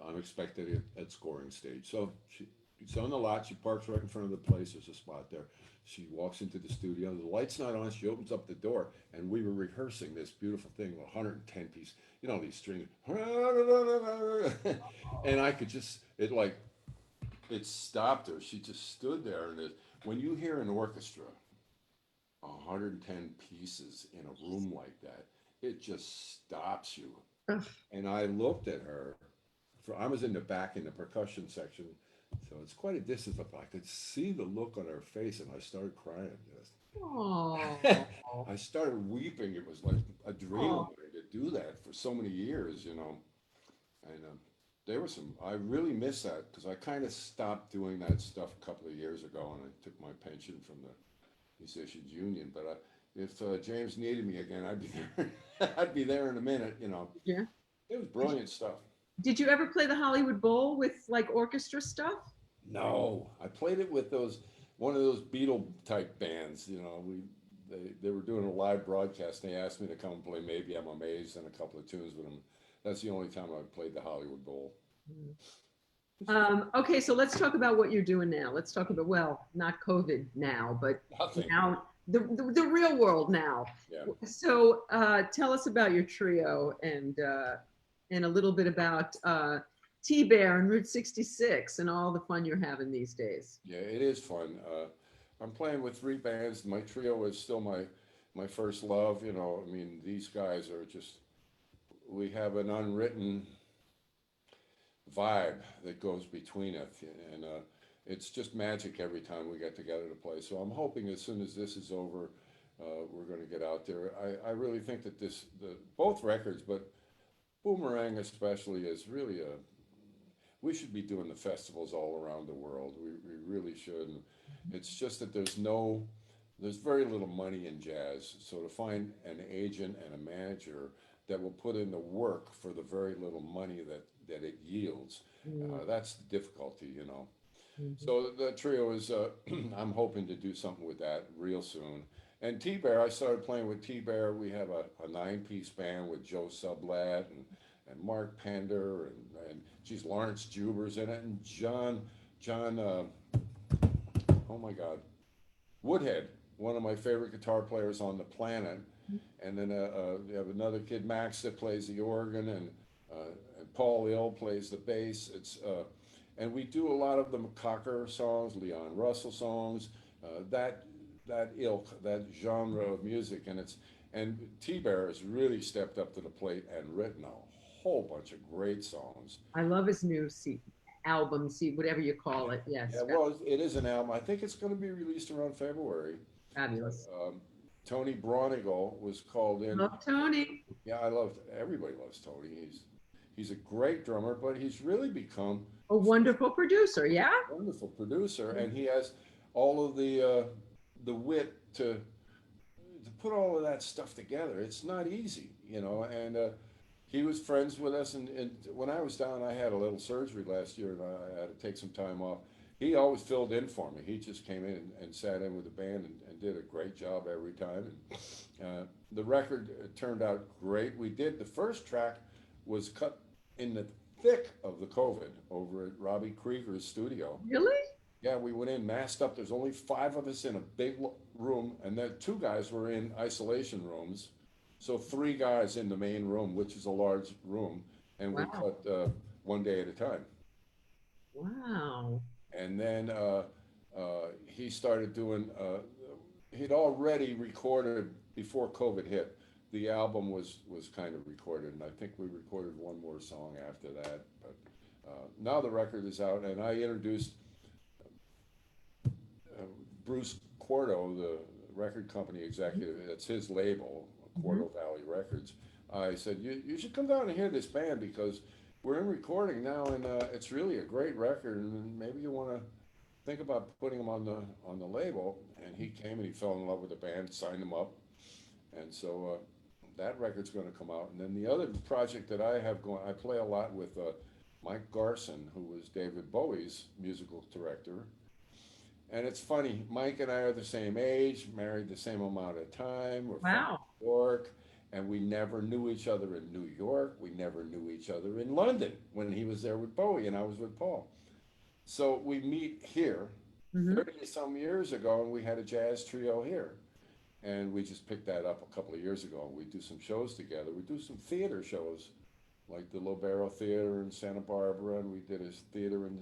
I'm expected at scoring stage. So she's on the lot. She parks right in front of the place. There's a spot there. She walks into the studio. The light's not on. She opens up the door, and we were rehearsing this beautiful thing, 110 piece. These strings. And I could just, it stopped her. She just stood there. And when you hear an orchestra, 110 pieces in a room like that, it just stops you. Ugh. And I looked at her. I was in the back in the percussion section, so it's quite a distance up. I could see the look on her face, and I started crying. Oh. I started weeping. It was like a dream of mine to do that for so many years. And there was I really miss that because I kind of stopped doing that stuff a couple of years ago, and I took my pension from the Musicians Union. But if James needed me again, I'd be there. I'd be there in a minute. Yeah. It was brilliant stuff. Did you ever play the Hollywood Bowl with like orchestra stuff? No, I played it with one of those Beatle type bands. They were doing a live broadcast. And they asked me to come and play Maybe I'm Amazed and a couple of tunes with them. That's the only time I've played the Hollywood Bowl. Okay, so let's talk about what you're doing now. Let's talk about, well, not COVID now, but Nothing. now the real world now. Yeah. So tell us about your trio and a little bit about T-Bear and Route 66 and all the fun you're having these days. Yeah, it is fun. I'm playing with 3 bands. My trio is still my first love. These guys are just, we have an unwritten vibe that goes between us, and it's just magic every time we get together to play. So I'm hoping as soon as this is over, we're going to get out there. I really think that both records, but Boomerang especially, is really we should be doing the festivals all around the world. We really should. And it's just that there's no there's very little money in jazz. So to find an agent and a manager that will put in the work for the very little money that it yields, Mm, that's the difficulty, you know. mhm. So the trio is, I'm hoping to do something with that real soon. And T-Bear, I started playing with T-Bear. We have a nine-piece band with Joe Sublat and Mark Pender and geez, Lawrence Juber's in it, and John, oh my God, Woodhead, one of my favorite guitar players on the planet. And then we have another kid, Max, that plays the organ, and Paul Ill plays the bass. And we do a lot of the McCocker songs, Leon Russell songs, that ilk, that genre of music, and T-Bear has really stepped up to the plate and written a whole bunch of great songs. I love his new album, whatever you call it. Yeah, Yes, well, it is an album. I think it's going to be released around February. fabulous. Tony Bronigal was called in. Love Tony. Yeah, everybody loves Tony. He's a great drummer, but he's really become A wonderful producer. Yeah. a wonderful producer, and he has all of the wit to put all of that stuff together. It's not easy, you know. And he was friends with us, and when I was down, I had a little surgery last year, and I had to take some time off. He always filled in for me. He just came in and sat in with the band and did a great job every time. And the record turned out great. We did the first track was cut in the thick of the COVID over at Robbie Krieger's studio. Really? Yeah, we went in masked up. There's only 5 of us in a big room, and then 2 guys were in isolation rooms. So 3 guys in the main room, which is a large room, and we Wow. cut one day at a time. Wow. And then he started doing. He'd already recorded before COVID hit. The album was kind of recorded, and I think we recorded one more song after that. But now the record is out, and I introduced Bruce Quarto, the record company executive. It's his label, Quarto Valley Records. I said, you should come down and hear this band because we're in recording now, and it's really a great record, and maybe you want to think about putting them on the label. And he came and he fell in love with the band, signed them up, and so that record's going to come out. And then the other project that I have going, I play a lot with Mike Garson, who was David Bowie's musical director. And it's funny, Mike and I are the same age, married the same amount of time. We're from Wow. New York, and we never knew each other in New York. We never knew each other in London when he was there with Bowie and I was with Paul. So we meet here Hmm. 30 some years ago, and we had a jazz trio here. And we just picked that up a couple of years ago. We do some shows together. We do some theater shows, like the Lobero Theater in Santa Barbara, and we did a theater in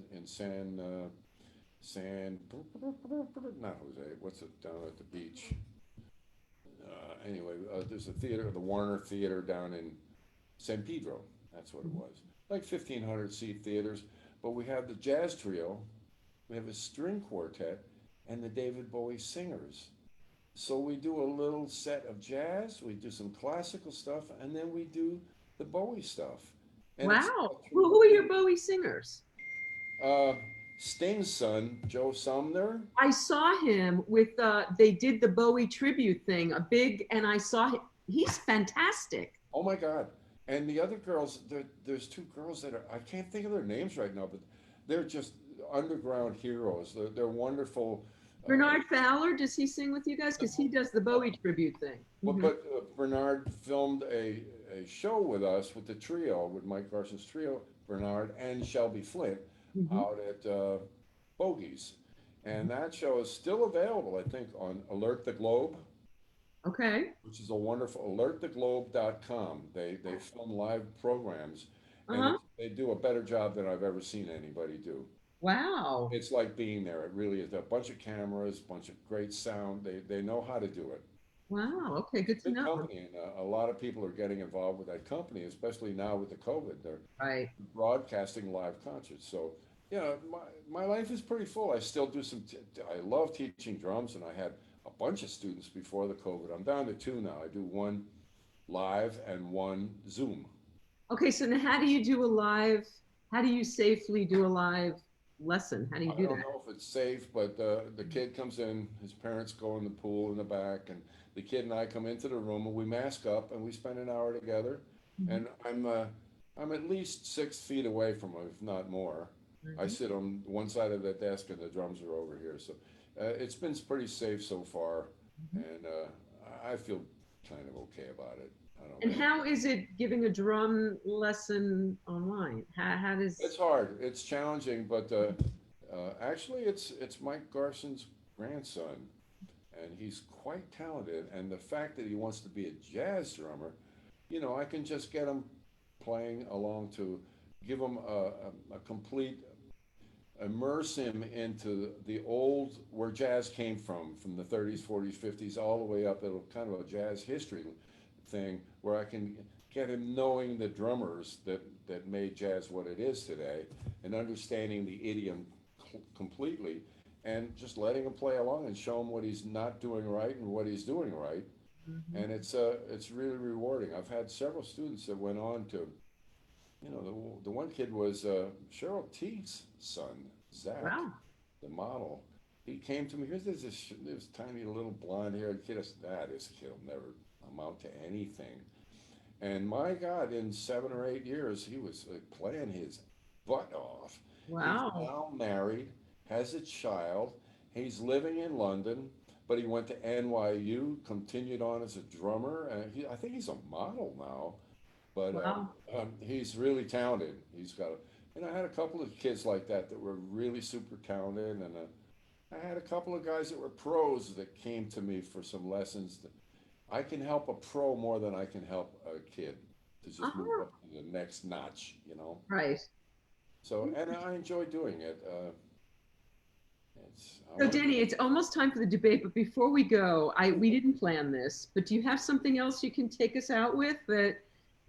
not Jose, what's it down at the beach? Anyway, there's a theater, the Warner Theater down in San Pedro. That's what it was. Like 1,500 seat theaters. But we have the jazz trio, we have a string quartet, and the David Bowie singers. So we do a little set of jazz, we do some classical stuff, and then we do the Bowie stuff. And Wow. Who are your Bowie singers? uh, Sting's son, Joe Sumner. I saw him with they did the Bowie tribute thing, a big, and I saw him. He's fantastic. Oh my God. And the other girls, there's 2 girls that are, I can't think of their names right now, but they're just underground heroes. They're wonderful. Bernard Fowler, does he sing with you guys? Because he does the Bowie tribute thing. Mhm. But Bernard filmed a show with us with the trio, with Mike Garson's trio, Bernard and Shelby Flint, Mhm. out at Bogies. And that show is still available, I think, on Alert the Globe, Okay. which is a wonderful alerttheglobe.com. They film live programs, and Uh-huh. they do a better job than I've ever seen anybody do. Wow. It's like being there. It really is. A bunch of cameras, bunch of great sound. They know how to do it. Wow. Okay. Good to Big know. company, and a lot of people are getting involved with that company, especially now with the COVID. They're Right. broadcasting live concerts. So, yeah, my life is pretty full. I still do I love teaching drums, and I had a bunch of students before the COVID. I'm down to 2 now. I do one live and one Zoom. Okay. So now, how do you do a live? How do you safely do a live lesson? How do you I do don't that? know if it's safe, but the kid comes in, his parents go in the pool in the back, and the kid and I come into the room and we mask up and we spend an hour together. Mhm. And I'm at least 6 feet away from him, if not more. I Mhm. sit on one side of the desk and the drums are over here. So it's been pretty safe so far, Mhm. and I feel kind of okay about it. I don't And know. how is it giving a drum lesson online? How It's does, hard. It's challenging, but actually, it's Mike Garson's grandson, and he's quite talented. And the fact that he wants to be a jazz drummer, I can just get him playing along to give him a complete immerse him into the old where jazz came from the 30s, 40s, 50s, all the way up. It'll kind of a jazz history thing where I can get him knowing the drummers that made jazz what it is today and understanding the idiom completely and just letting him play along and show him what he's not doing right and what he's doing right. Mhm. And it's really rewarding. I've had several students that went on to, the one kid was Cheryl Teague's son, Zach, Wow. the model. He came to me. Here's this tiny little blonde-haired kid. I said, this kid will never amount to anything. And my God, in 7 or 8 years, he was playing his butt off. He's Wow. now married, has a child. He's living in London, but he went to NYU, continued on as a drummer, and I think he's a model now. But Wow. he's really talented. I had a couple of kids like that were really super talented, and I had a couple of guys that were pros that came to me for some lessons. I can help a pro more than I can help a kid to just move Uh-huh. up to the next notch. Right. So, and I enjoy doing it. I So want to. Denny, it's almost time for the debate, but before we go, we didn't plan this, but do you have something else you can take us out with that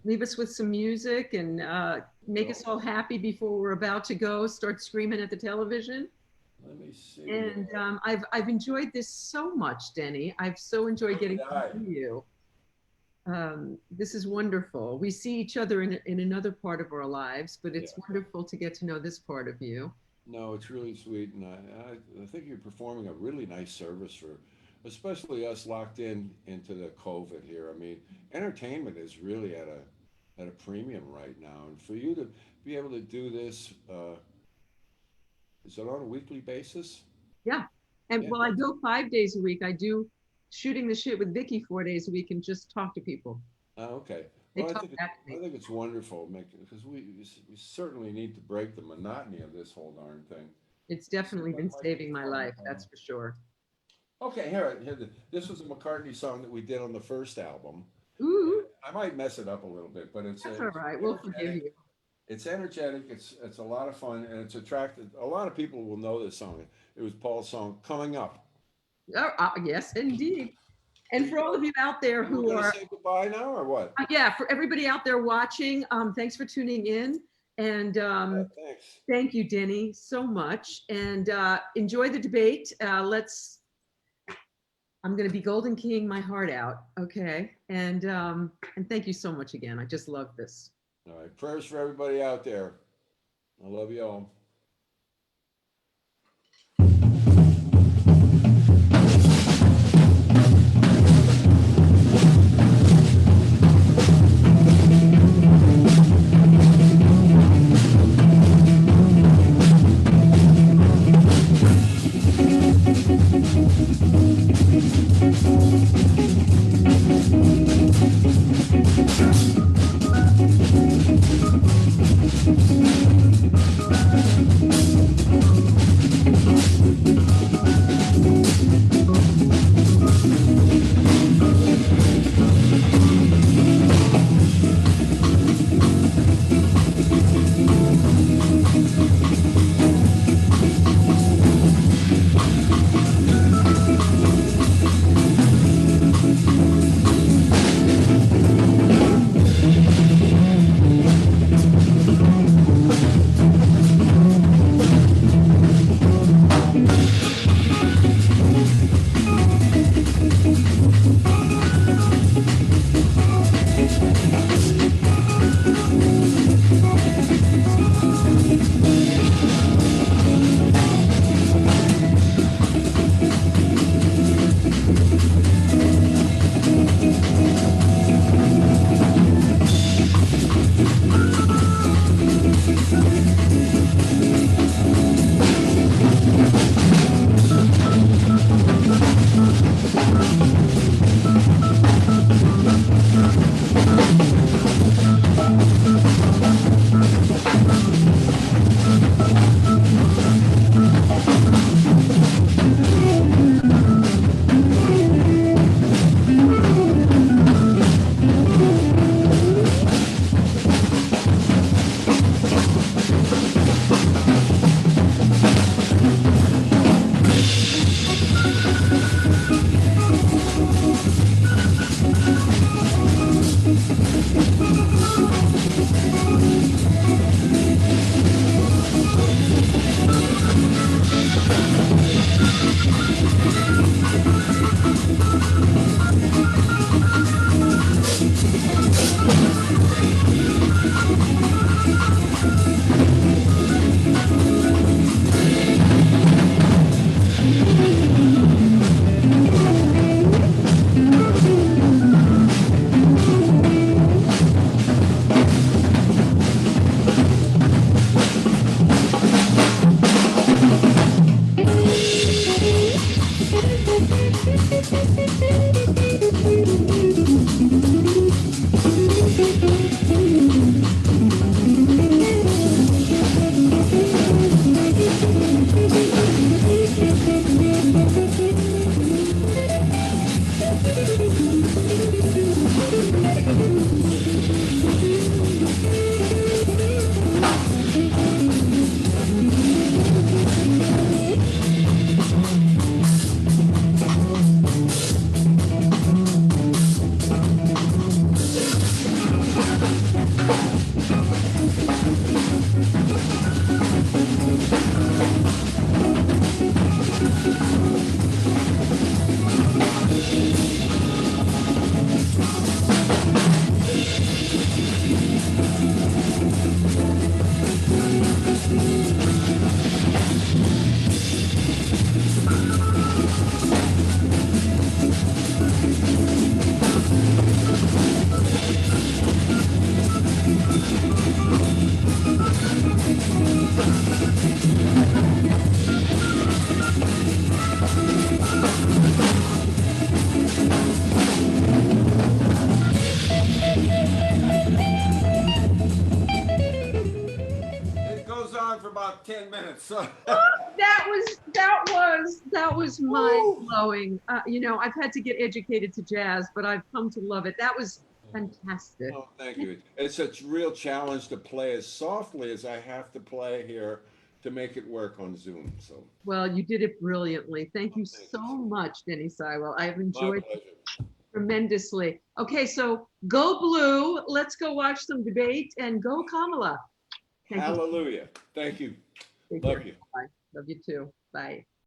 leave us with some music and make us Well, all happy before we're about to go start screaming at the television? let me see. And I've enjoyed this so much, Denny. I've so enjoyed So did getting to I. know you. This is wonderful. We see each other in another part of our lives, but Yeah. it's wonderful to get to know this part of you. No, it's really sweet, and I think you're performing a really nice service for, especially us locked into the COVID here. I mean, entertainment is really at a premium right now, and for you to be able to do this, is it on a weekly basis? Yeah. And Yeah. well, I go 5 days a week. I do shooting the shit with Vicki 4 days a week and just talk to people. Okay. They Well, talk back to I me. think it's wonderful, because we certainly need to break the monotony of this whole darn thing. It's So definitely that been might be saving my fun. life, that's for sure. Okay, here, this was a McCartney song that we did on the first album. Ooh, I might mess it up a little bit, but that's all it's right. We'll forgive energetic. you. It's energetic. It's a lot of fun, and it's attractive. A lot of people will know this song. It was Paul's song "Coming Up." Oh, yes, indeed. And for all of you out there And we're who gonna are, say goodbye now, or what? yeah, for everybody out there watching, thanks for tuning in. And Thanks. thank you, Denny, so much. And enjoy the debate. I'm going to be Golden King my heart out. Okay. And thank you so much again. I just love this. All right. Prayers for everybody out there. I love you all. about 10 minutes. So. That was mind blowing. You know, I've had to get educated to jazz, but I've come to love it. That was fantastic. Oh, thank you. It's a real challenge to play as softly as I have to play here to make it work on Zoom. So, Well, you did it brilliantly. Thank you thank so you. much, Denny Seiwell. I have My enjoyed pleasure. it tremendously. Okay, so go Blue. Let's go watch some debate and go Kamala. Thank you. Hallelujah. Thank you. Take Love care. you. Bye. Love you too. Bye.